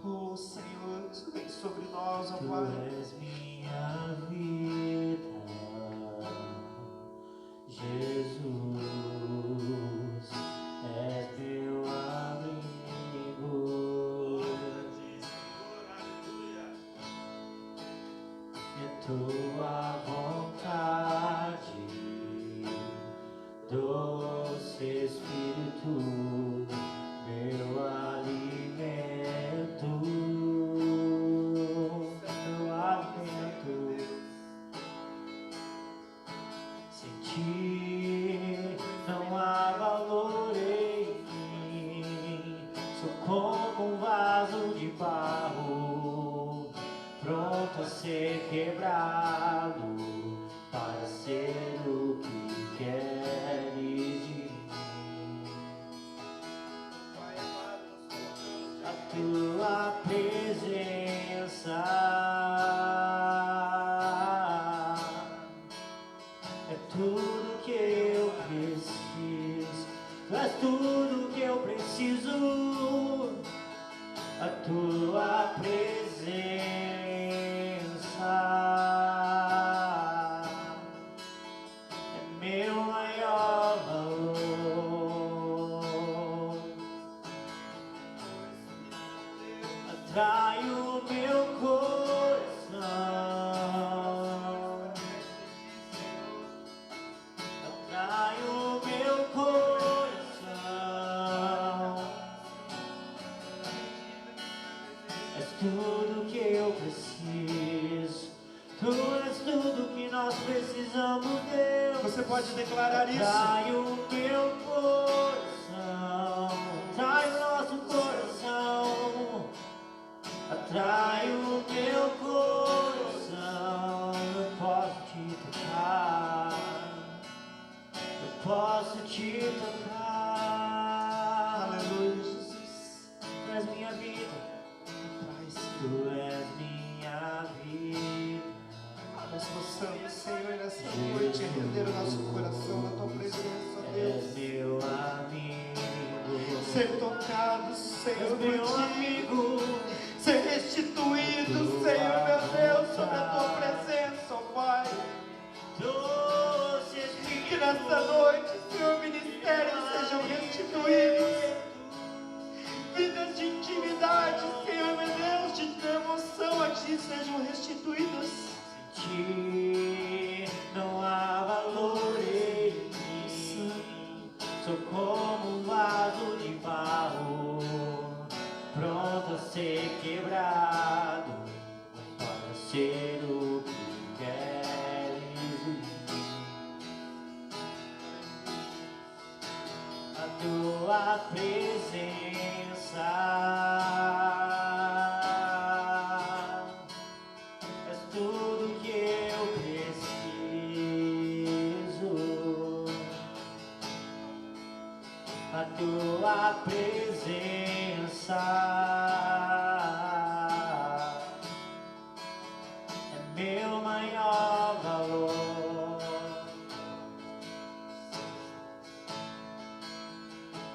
Oh Senhor, vem sobre nós, ó Tu Pai. és minha vida, Jesus, és meu amigo. É tua vontade, doce Espírito, meu alimento, meu alimento. Sem ti não há valor em mim. Sou como um vaso de barro, pronto a ser quebrado, para ser o que queres de mim. A tua presença é tudo que eu preciso. Tu és tudo que eu preciso. A tua presença é meu maior valor. Atrai o meu coração, atrai o meu coração. És tudo que eu preciso. Tu és tudo que nós precisamos, Deus. Você pode declarar isso? Atrai o meu coração, atrai o atrai o meu coração. Eu posso te tocar, eu posso te tocar. Aleluia, Jesus. Tu és minha vida, tu és minha vida. Nós possamos, Senhor, nessa noite render o nosso coração na tua presença, ó És Deus. meu amigo, Ser tocado, Senhor, és por meu ti. amigo. Ser restituído, Senhor, meu Deus, sobre a tua presença, ó Pai. Doce Que Espírito, nessa noite, Senhor, ministérios sejam restituídos. Vidas de intimidade, Senhor, meu Deus, de devoção a ti sejam restituídas. sem ti não há valor em mim. Sou como um vaso de barro, pronto a ser quebrado, para ser o que queres em mim. A tua presença és tudo que eu preciso. A tua presença é meu maior valor.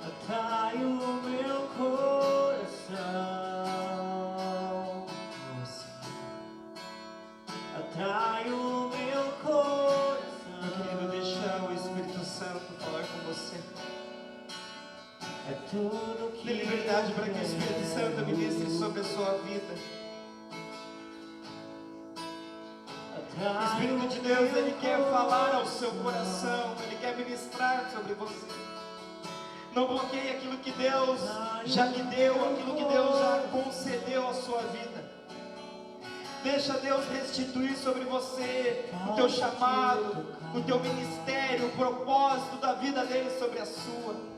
Atrai o meu coração, atrai o meu coração. Meu querido, deixa o Espírito Santo falar com você. É tudo que Dê liberdade para que o Espírito Santo ministre sobre a sua vida. O Espírito de Deus, Ele quer falar ao seu coração, Ele quer ministrar sobre você. Não bloqueie aquilo que Deus já lhe deu, aquilo que Deus já concedeu à sua vida. Deixa Deus restituir sobre você o teu chamado, o teu ministério, o propósito da vida dele sobre a sua.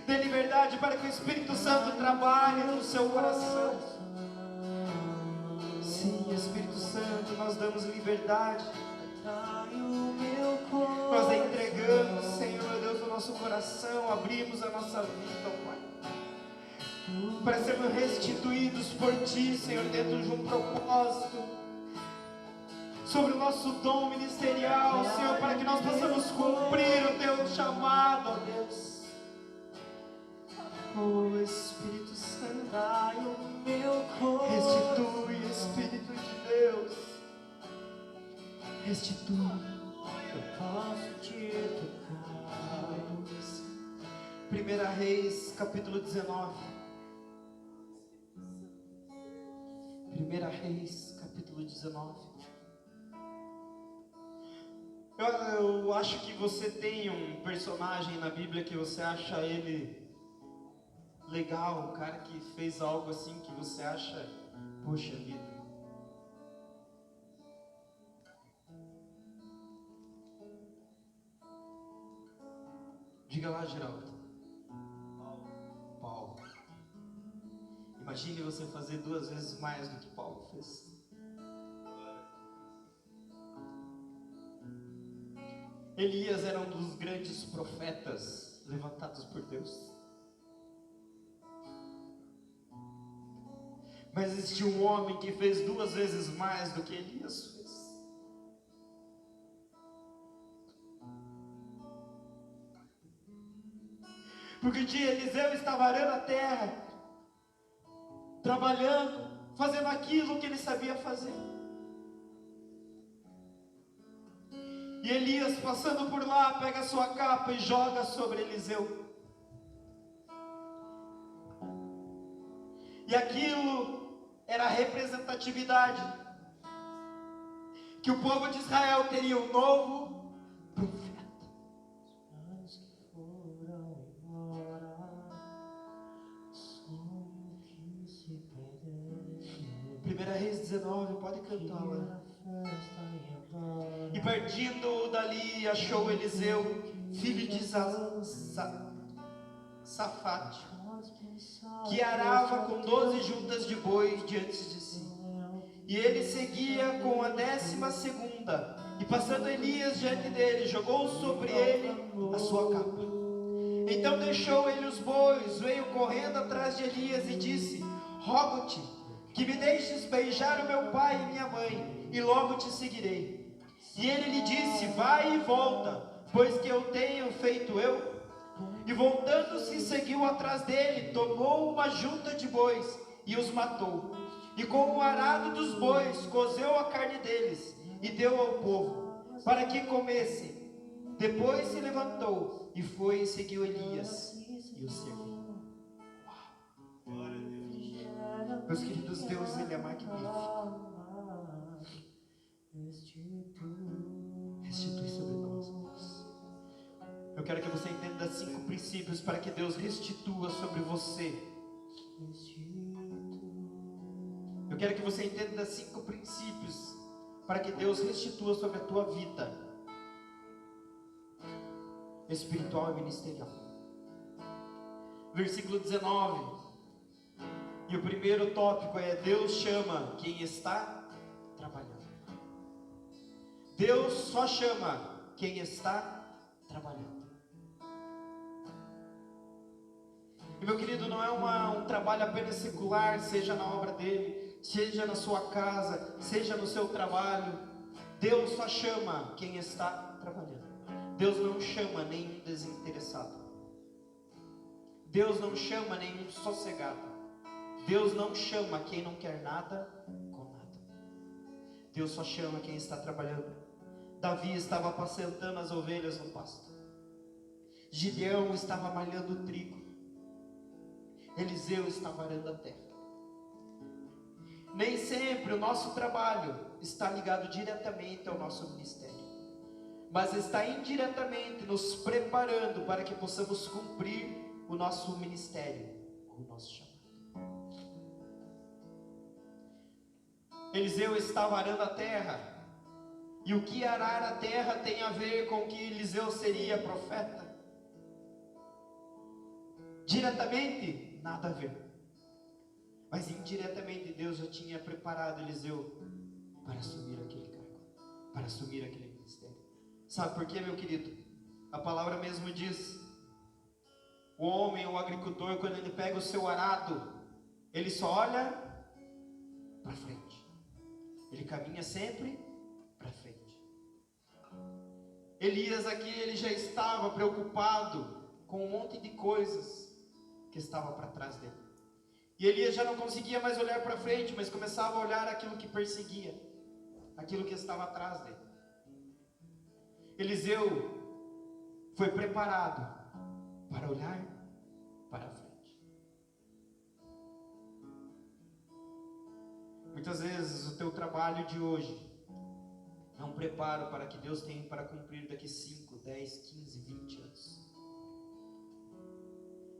Dê liberdade para que o Espírito Santo trabalhe no seu coração. Sim, Espírito Santo, nós damos liberdade. Nós entregamos, Senhor, meu Deus, o nosso coração, abrimos a nossa vida, ó Pai, para sermos restituídos por Ti, Senhor, dentro de um propósito, sobre o nosso dom ministerial, Senhor, para que nós possamos cumprir o Teu chamado, ó Deus. Oh Espírito Santo, restitui, Espírito de Deus, restitui. Eu posso te tocar. 1 Reis, capítulo 19. 1 Reis, capítulo 19. Eu acho que você tem um personagem na Bíblia que você acha ele legal, um cara que fez algo assim que você acha, poxa vida. Diga lá, Geraldo. Paulo. Imagine você fazer 2 vezes mais do que Paulo fez. Elias era um dos grandes profetas levantados por Deus. Mas existia um homem que fez 2 vezes mais do que Elias fez. Porque o dia Eliseu estava arando a terra, trabalhando, fazendo aquilo que ele sabia fazer. E Elias, passando por lá, pega a sua capa e joga sobre Eliseu. E aquilo era a representatividade que o povo de Israel teria um novo profeta. 1 Reis 19, pode cantar lá. E partindo dali, achou Eliseu, filho de Safate, Safate, que arava com 12 juntas de bois diante de si. E ele seguia com a 12ª, e passando Elias diante dele, jogou sobre ele a sua capa. Então deixou ele os bois, veio correndo atrás de Elias e disse: rogo-te que me deixes beijar o meu pai e minha mãe, e logo te seguirei. E ele lhe disse: vai e volta, pois que eu tenho feito eu. E voltando-se, seguiu atrás dele, tomou uma junta de bois e os matou. E com o arado dos bois cozeu a carne deles e deu ao povo, para que comessem. Depois se levantou e foi e seguiu Elias e o serviu. Glória a Deus. Meus queridos, Deus, Ele é magnífico. Restitui sobre nós, irmãos. Eu quero que você entenda 5 princípios para que Deus restitua sobre você. Eu quero que você entenda 5 princípios para que Deus restitua sobre a tua vida espiritual e ministerial. Versículo 19. E o primeiro tópico é: Deus chama quem está trabalhando. Deus só chama quem está trabalhando. E meu querido, não é um trabalho apenas secular, seja na obra dele, seja na sua casa, seja no seu trabalho. Deus só chama quem está trabalhando. Deus não chama nenhum desinteressado. Deus não chama nenhum sossegado. Deus não chama quem não quer nada com nada. Deus só chama quem está trabalhando. Davi estava apacentando as ovelhas no pasto. Gideão estava malhando o trigo. Eliseu estava arando a terra. Nem sempre o nosso trabalho está ligado diretamente ao nosso ministério, mas está indiretamente nos preparando para que possamos cumprir o nosso ministério, o nosso chamado. Eliseu estava arando a terra. E o que arar a terra tem a ver com que Eliseu seria profeta? Diretamente, nada a ver. Mas indiretamente Deus já tinha preparado Eliseu para assumir aquele cargo, para assumir aquele ministério. Sabe por quê, meu querido? A palavra mesmo diz: o homem, o agricultor, quando ele pega o seu arado, ele só olha para frente. Ele caminha sempre para frente. Elias aqui, ele já estava preocupado com um monte de coisas que estava para trás dele. E Elias já não conseguia mais olhar para frente, mas começava a olhar aquilo que perseguia, aquilo que estava atrás dele. Eliseu foi preparado para olhar para frente. Muitas vezes o teu trabalho de hoje é um preparo para que Deus tenha para cumprir daqui 5, 10, 15, 20 anos.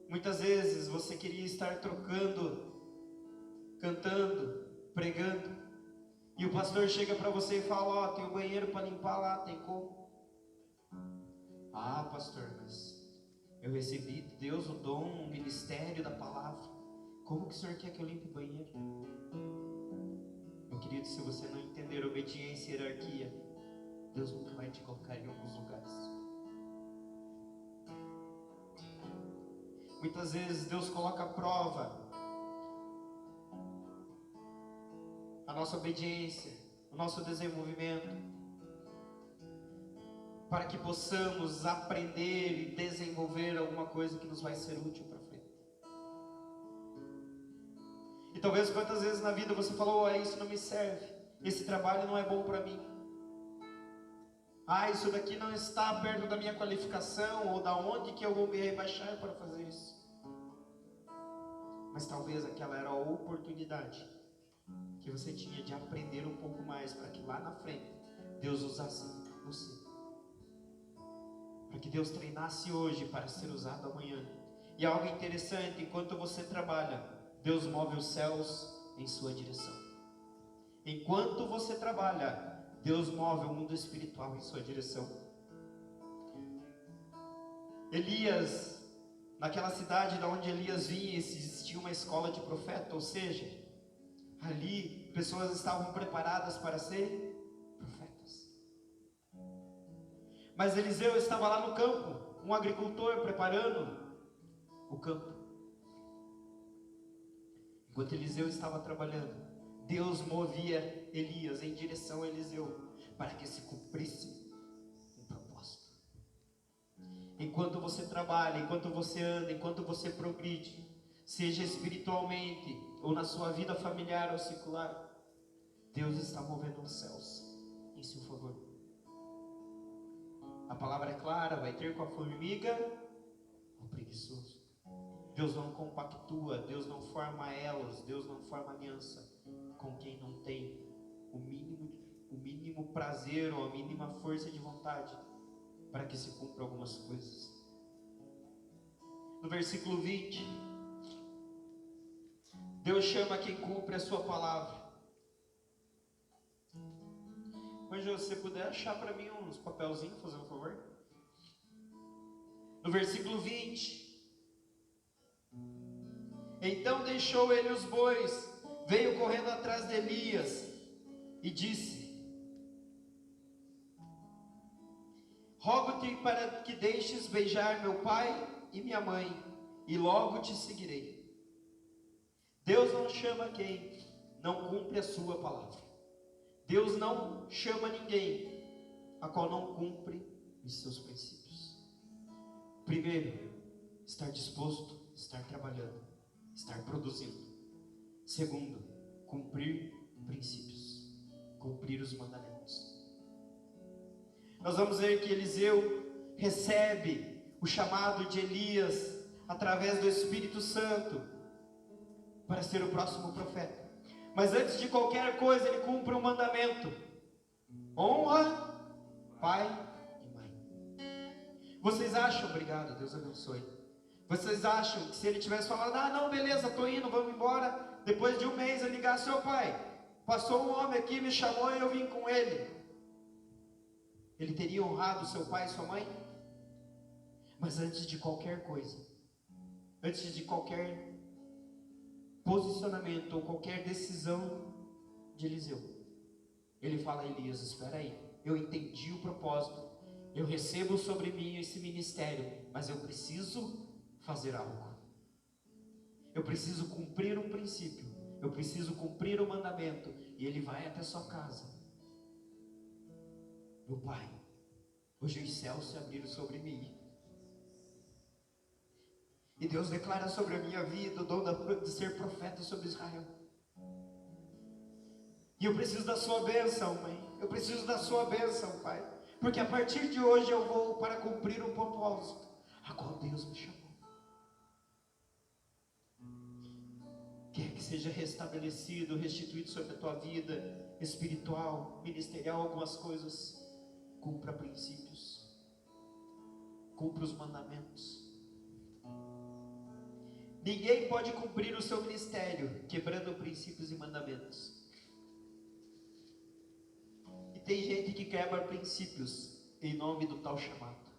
Muitas vezes você queria estar trocando, cantando, pregando, e o pastor chega para você e fala: ó, tem um banheiro para limpar lá, tem como? Ah, pastor, mas eu recebi de Deus o dom, o ministério da palavra. Como que o senhor quer que eu limpe o banheiro? Meu querido, se você não entender obediência e hierarquia, Deus nunca vai te colocar em alguns lugares. Muitas vezes Deus coloca à prova a nossa obediência, o nosso desenvolvimento, para que possamos aprender e desenvolver alguma coisa que nos vai ser útil para frente. E talvez quantas vezes na vida você falou: isso não me serve, esse trabalho não é bom para mim, isso daqui não está perto da minha qualificação, ou da onde que eu vou me rebaixar para fazer isso. Mas talvez aquela era a oportunidade que você tinha de aprender um pouco mais, para que lá na frente Deus usasse você, para que Deus treinasse hoje para ser usado amanhã. E algo interessante: enquanto você trabalha, Deus move os céus em sua direção. Enquanto você trabalha, Deus move o mundo espiritual em sua direção. Elias, naquela cidade da onde Elias vinha, existia uma escola de profeta, ou seja, ali pessoas estavam preparadas para serem profetas. Mas Eliseu estava lá no campo, um agricultor preparando o campo. Enquanto Eliseu estava trabalhando, Deus movia Elias em direção a Eliseu, para que se cumprisse um propósito. Enquanto você trabalha, enquanto você anda, enquanto você progride, seja espiritualmente, ou na sua vida familiar ou secular, Deus está movendo os céus em seu favor. A palavra é clara, vai ter com a formiga o preguiçoso. Deus não compactua, Deus não forma elos, Deus não forma aliança com quem não tem o mínimo prazer ou a mínima força de vontade para que se cumpra algumas coisas. No versículo 20, Deus chama quem cumpre a sua palavra. Mas se você puder achar para mim uns papelzinhos, fazer um favor. No versículo 20, então deixou ele os bois, veio correndo atrás de Elias e disse: rogo-te para que deixes beijar meu pai e minha mãe, e logo te seguirei. Deus não chama quem não cumpre a sua palavra. Deus não chama ninguém a qual não cumpre os seus princípios. Primeiro, estar disposto, estar trabalhando, estar produzindo. Segundo, cumprir princípios, cumprir os mandamentos. Nós vamos ver que Eliseu recebe o chamado de Elias através do Espírito Santo para ser o próximo profeta. Mas antes de qualquer coisa, ele cumpre um mandamento: honra pai e mãe. Vocês acham, obrigado, Deus abençoe. Vocês acham que se ele tivesse falado: ah, não, beleza, estou indo, vamos embora, depois de um mês eu ligar: seu pai, passou um homem aqui, me chamou e eu vim com ele, ele teria honrado seu pai e sua mãe? Mas antes de qualquer coisa, antes de qualquer posicionamento ou qualquer decisão de Eliseu, ele fala a Elias: espera aí, eu entendi o propósito, eu recebo sobre mim esse ministério, mas eu preciso fazer algo, eu preciso cumprir um princípio, eu preciso cumprir um mandamento. E ele vai até sua casa: meu pai, hoje os céus se abriram sobre mim, e Deus declara sobre a minha vida o dom de ser profeta sobre Israel. E eu preciso da sua bênção, mãe. Eu preciso da sua bênção, pai. Porque a partir de hoje eu vou para cumprir o propósito a qual Deus me chamou. Quer que seja restabelecido, restituído sobre a tua vida espiritual, ministerial, algumas coisas. Cumpra princípios. Cumpra os mandamentos. Ninguém pode cumprir o seu ministério quebrando princípios e mandamentos. E tem gente que quebra princípios em nome do tal chamado.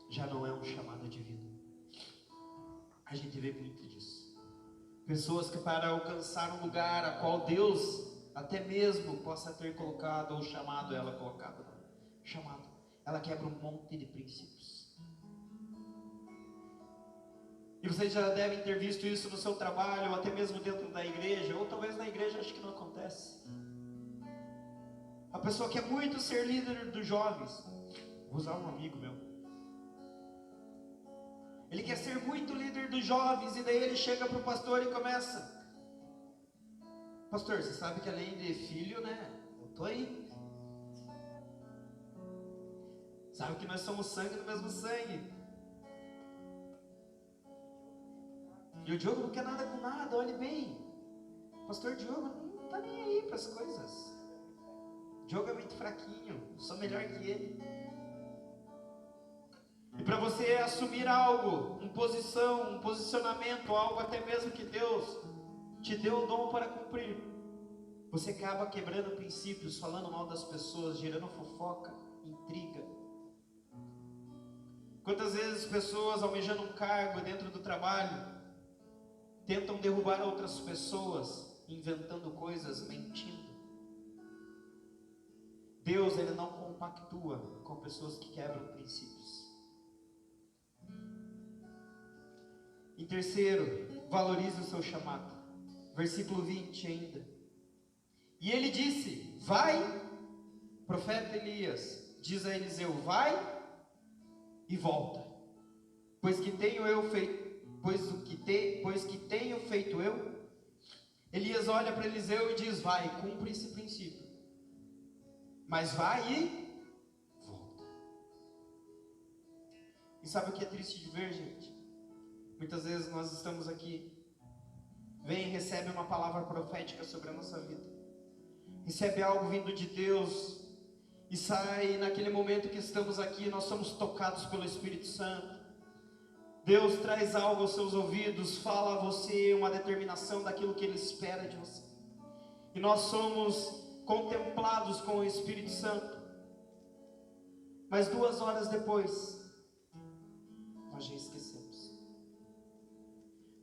Já não é um chamado divino. A gente vê muito disso. Pessoas que, para alcançar um lugar a qual Deus até mesmo possa ter colocado ou chamado ela, ela quebra um monte de princípios. E vocês já devem ter visto isso no seu trabalho, ou até mesmo dentro da igreja, ou talvez na igreja acho que não acontece. A pessoa quer muito ser líder dos jovens. Vou usar um amigo meu. Ele quer ser muito líder dos jovens, e daí ele chega para o pastor e começa: pastor, você sabe que além de filho, né, eu estou aí. Sabe que nós somos sangue do mesmo sangue. E o Diogo não quer nada com nada, olhe bem. O pastor Diogo não está nem aí para as coisas. O Diogo é muito fraquinho, eu sou melhor que ele. E para você assumir algo, uma posição, um posicionamento, algo até mesmo que Deus te deu o dom para cumprir, você acaba quebrando princípios, falando mal das pessoas, gerando fofoca, intriga. Quantas vezes pessoas almejando um cargo dentro do trabalho tentam derrubar outras pessoas, inventando coisas, mentindo. Deus, Ele não compactua com pessoas que quebram princípios. Em terceiro, valorize o seu chamado. Versículo 20 ainda. E ele disse: vai, profeta Elias, diz a Eliseu, vai e volta, pois que tenho feito eu. Elias olha para Eliseu e diz: vai, cumpre esse princípio, mas vai e volta. E sabe o que é triste de ver, gente? Muitas vezes nós estamos aqui, vem e recebe uma palavra profética sobre a nossa vida, recebe algo vindo de Deus, e sai naquele momento que estamos aqui, nós somos tocados pelo Espírito Santo. Deus traz algo aos seus ouvidos, fala a você uma determinação daquilo que Ele espera de você. E nós somos contemplados com o Espírito Santo. Mas 2 horas depois, nós já esquecemos.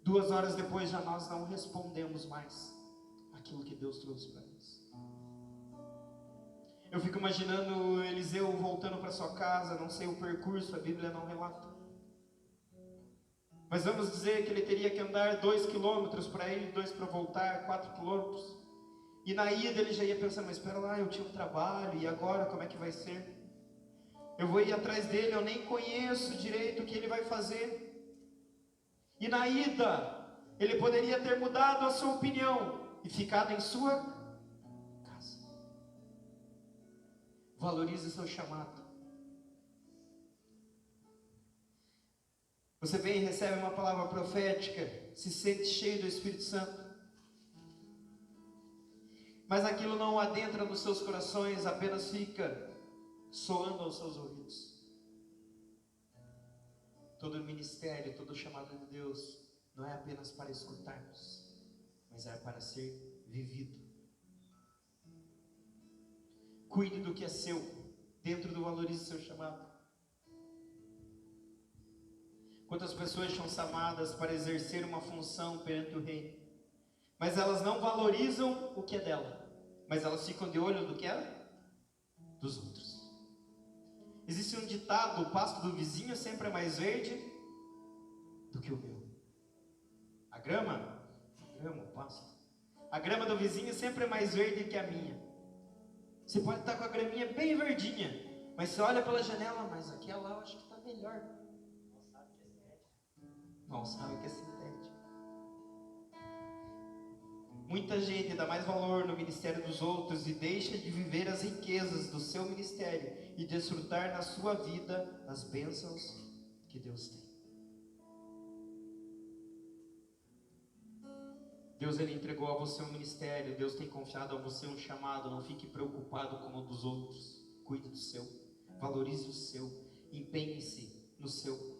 2 horas depois, já nós não respondemos mais aquilo que Deus trouxe para nós. Eu fico imaginando Eliseu voltando para sua casa, não sei o percurso, a Bíblia não relata. Mas vamos dizer que ele teria que andar 2 quilômetros para ir, 2 para voltar, 4 quilômetros. E na ida ele já ia pensando: mas espera lá, eu tinha um trabalho, e agora como é que vai ser? Eu vou ir atrás dele, eu nem conheço direito o que ele vai fazer. E na ida, ele poderia ter mudado a sua opinião e ficado em sua casa. Valorize o seu chamado. Você vem e recebe uma palavra profética, se sente cheio do Espírito Santo, mas aquilo não adentra nos seus corações, apenas fica soando aos seus ouvidos. Todo ministério, todo chamado de Deus não é apenas para escutarmos, mas é para ser vivido. Cuide do que é seu, dentro do valorize seu chamado. Quantas pessoas são chamadas para exercer uma função perante o rei, mas elas não valorizam o que é dela, mas elas ficam de olho do que é dos outros. Existe um ditado: o pasto do vizinho sempre é mais verde do que o meu. A grama, o pasto, a grama do vizinho sempre é mais verde que a minha. Você pode estar com a graminha bem verdinha, mas você olha pela janela: mas aquela eu acho que está melhor. Não sabe que é sintético. Muita gente dá mais valor no ministério dos outros e deixa de viver as riquezas do seu ministério e desfrutar na sua vida as bênçãos que Deus tem. Deus, Ele entregou a você um ministério, Deus tem confiado a você um chamado. Não fique preocupado com o dos outros, cuide do seu, valorize o seu, empenhe-se no seu.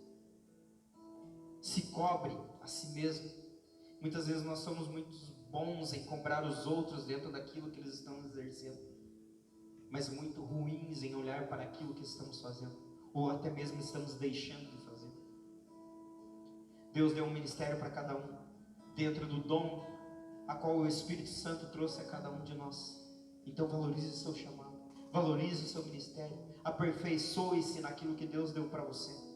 Se cobre a si mesmo. Muitas vezes nós somos muito bons em cobrar os outros dentro daquilo que eles estão exercendo, mas muito ruins em olhar para aquilo que estamos fazendo, ou até mesmo estamos deixando de fazer. Deus deu um ministério para cada um, dentro do dom a qual o Espírito Santo trouxe a cada um de nós. Então valorize o seu chamado, valorize o seu ministério, aperfeiçoe-se naquilo que Deus deu para você.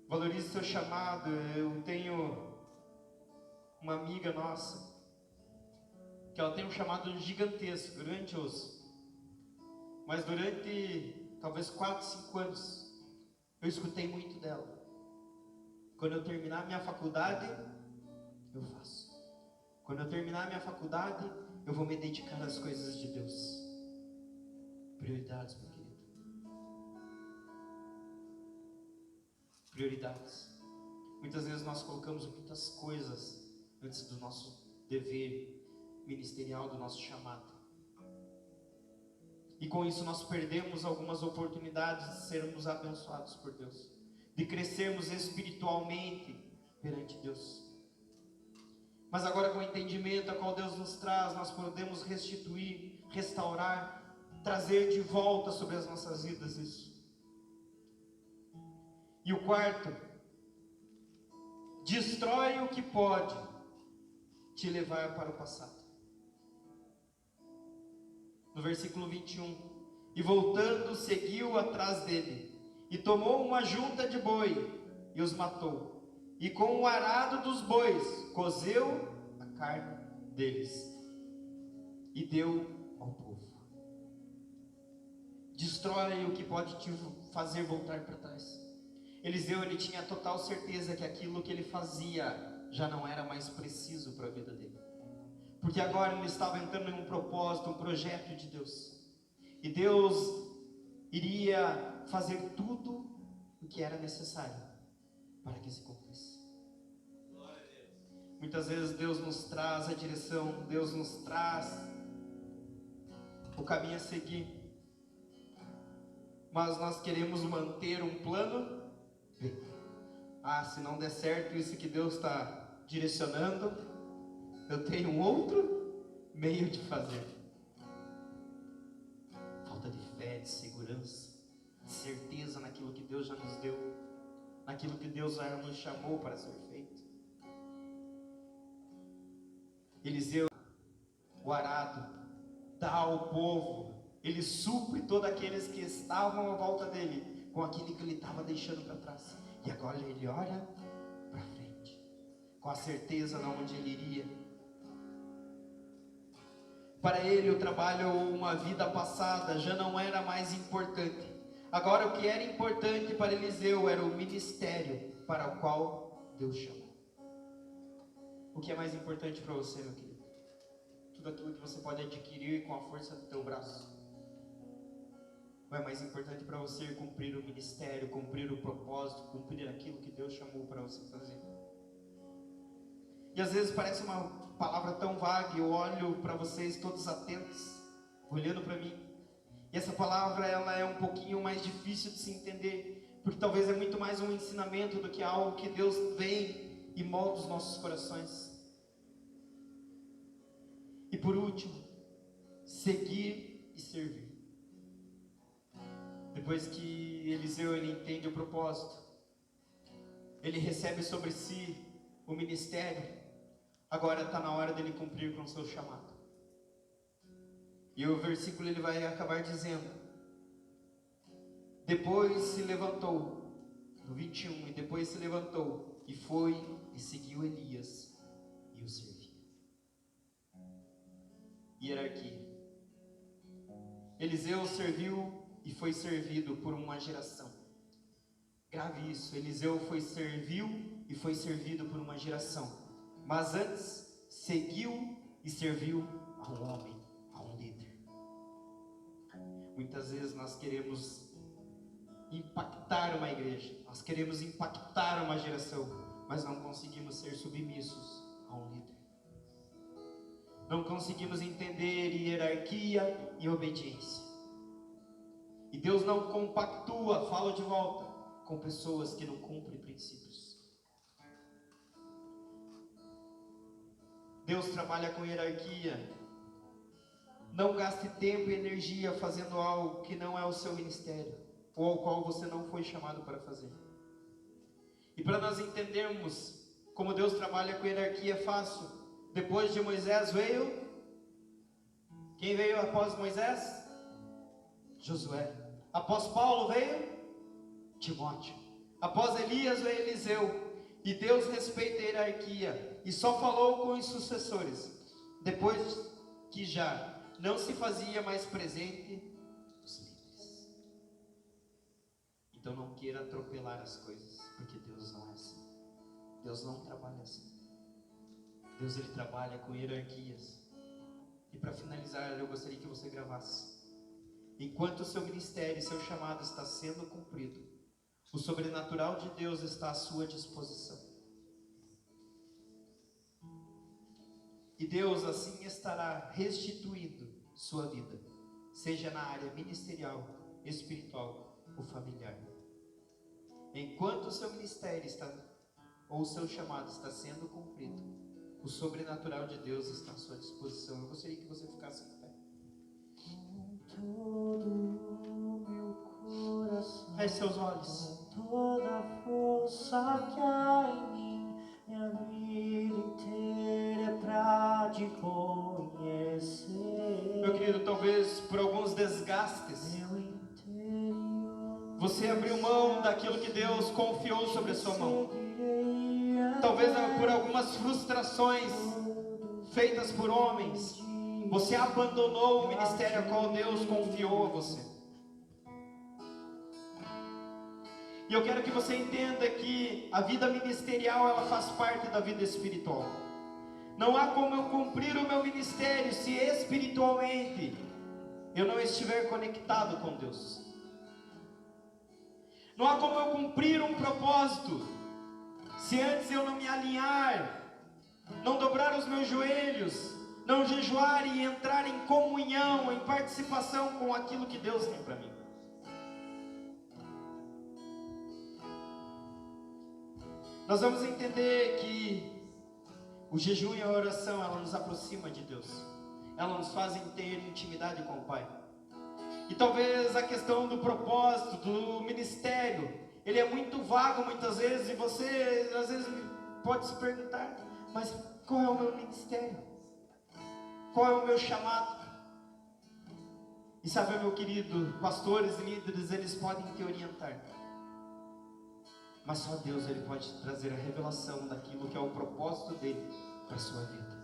Valorize o seu chamado. Eu tenho uma amiga nossa, que ela tem um chamado gigantesco, grandioso. Mas durante talvez 4, 5 anos, eu escutei muito dela: quando eu terminar minha faculdade, eu faço. Quando eu terminar minha faculdade, eu vou me dedicar às coisas de Deus. Prioridades, meu querido. Prioridades. Muitas vezes nós colocamos muitas coisas antes do nosso dever ministerial, do nosso chamado. E com isso nós perdemos algumas oportunidades de sermos abençoados por Deus, de crescermos espiritualmente perante Deus. Mas agora, com o entendimento a qual Deus nos traz, nós podemos restituir, restaurar trazer de volta sobre as nossas vidas isso. E o quarto, destrói o que pode te levar para o passado. No versículo 21, e voltando seguiu atrás dele, e tomou uma junta de boi, e os matou, e com o arado dos bois, cozeu a carne deles, e deu ao povo. Destrói o que pode te fazer voltar para trás. Eliseu, ele tinha total certeza que aquilo que ele fazia já não era mais preciso para a vida dele, porque agora ele estava entrando em um propósito, um projeto de Deus, e Deus iria fazer tudo o que era necessário para que se cumprisse. Muitas vezes Deus nos traz a direção, Deus nos traz o caminho a seguir, mas nós queremos manter um plano B. Se não der certo isso que Deus está direcionando, eu tenho um outro meio de fazer. Falta de fé, de segurança, de certeza naquilo que Deus já nos deu, naquilo que Deus já nos chamou para ser feito. Eliseu, o arado, dá ao povo, ele supre todos aqueles que estavam à volta dele com aquilo que ele estava deixando para trás. E agora ele olha para frente, com a certeza de onde ele iria. Para ele o trabalho ou uma vida passada já não era mais importante. Agora o que era importante para Eliseu era o ministério para o qual Deus chamou. O que é mais importante para você, meu querido? Tudo aquilo que você pode adquirir com a força do teu braço? Ou é mais importante para você cumprir o ministério, cumprir o propósito, cumprir aquilo que Deus chamou para você fazer? E às vezes parece uma palavra tão vaga, eu olho para vocês todos atentos, olhando para mim, e essa palavra ela é um pouquinho mais difícil de se entender, porque talvez é muito mais um ensinamento do que algo que Deus vem e molda os nossos corações. E por último, seguir e servir. Depois que Eliseu ele entende o propósito, ele recebe sobre si o ministério, agora está na hora dele cumprir com o seu chamado. E o versículo ele vai acabar dizendo: depois se levantou, no 21, e depois se levantou, e foi e seguiu Elias, e o serviu. Hierarquia. Eliseu serviu e foi servido por uma geração. Grave isso, Eliseu serviu e foi servido por uma geração, mas antes seguiu e serviu a um homem, a um líder. Muitas vezes nós queremos impactar uma igreja, nós queremos impactar uma geração, mas não conseguimos ser submissos a um líder. Não conseguimos entender hierarquia e obediência. E Deus não compactua, falo de volta, com pessoas que não cumprem princípios. Deus trabalha com hierarquia. Não gaste tempo e energia fazendo algo que não é o seu ministério, ou ao qual você não foi chamado para fazer. E para nós entendermos como Deus trabalha com hierarquia é fácil. Depois de Moisés veio, quem veio após Moisés? Josué. Após Paulo veio Timóteo. Após Elias veio Eliseu. E Deus respeita a hierarquia e só falou com os sucessores depois que já não se fazia mais presente os líderes. Então não queira atropelar as coisas, porque Deus não é assim. Deus não trabalha assim. Deus ele trabalha com hierarquias. E para finalizar, eu gostaria que você gravasse: enquanto o seu ministério e seu chamado está sendo cumprido, o sobrenatural de Deus está à sua disposição. E Deus assim estará restituindo sua vida, seja na área ministerial, espiritual ou familiar. Enquanto o seu ministério ou o seu chamado está sendo cumprido, o sobrenatural de Deus está à sua disposição. Eu gostaria que você ficasse em pé. todo o meu coração, Feche seus olhos. com toda a força que há em mim, minha vida inteira é pra te conhecer. Meu querido, talvez por alguns desgastes, Meu interior, você abriu mão daquilo que Deus confiou sobre a sua mão. seguirei Talvez por algumas frustrações feitas por homens, você abandonou o ministério a qual Deus confiou a você. E eu quero que você entenda que a vida ministerial, ela faz parte da vida espiritual. Não há como eu cumprir o meu ministério se espiritualmente eu não estiver conectado com Deus. Não há como eu cumprir um propósito se antes eu não me alinhar, não dobrar os meus joelhos, não jejuar e entrar em comunhão, em participação com aquilo que Deus tem para mim. Nós vamos entender que o jejum e a oração, ela nos aproxima de Deus. Ela nos fazem ter intimidade com o Pai. E talvez a questão do propósito, do ministério, ele é muito vago muitas vezes, e você às vezes pode se perguntar, mas qual é o meu ministério? Qual é o meu chamado? E sabe, meu querido, pastores e líderes, eles podem te orientar. Mas só Deus, ele pode trazer a revelação daquilo que é o propósito dele para a sua vida.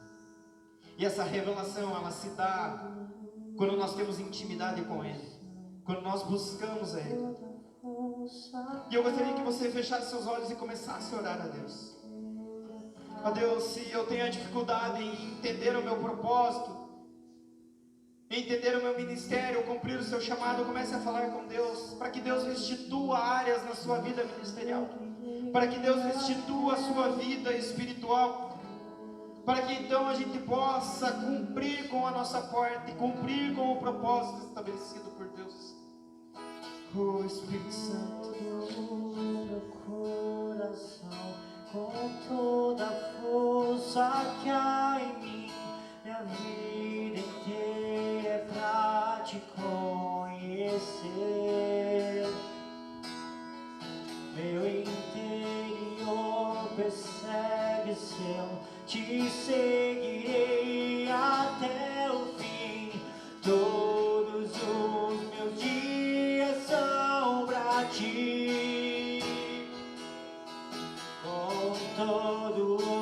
E essa revelação, ela se dá quando nós temos intimidade com Ele, quando nós buscamos a Ele. E eu gostaria que você fechasse seus olhos e começasse a orar a Deus. Ó Deus, se eu tenho a dificuldade em entender o meu propósito, em entender o meu ministério, cumprir o seu chamado, comece a falar com Deus, para que Deus restitua áreas na sua vida ministerial, para que Deus restitua a sua vida espiritual, para que então a gente possa cumprir com a nossa parte, cumprir com o propósito estabelecido por Deus. Oh Espírito Santo, meu coração, com toda a força que há em mim, minha vida inteira é pra te conhecer. Meu interior percebe seu, te seguirei até o fim. Todos os meus dias são pra ti, com todo o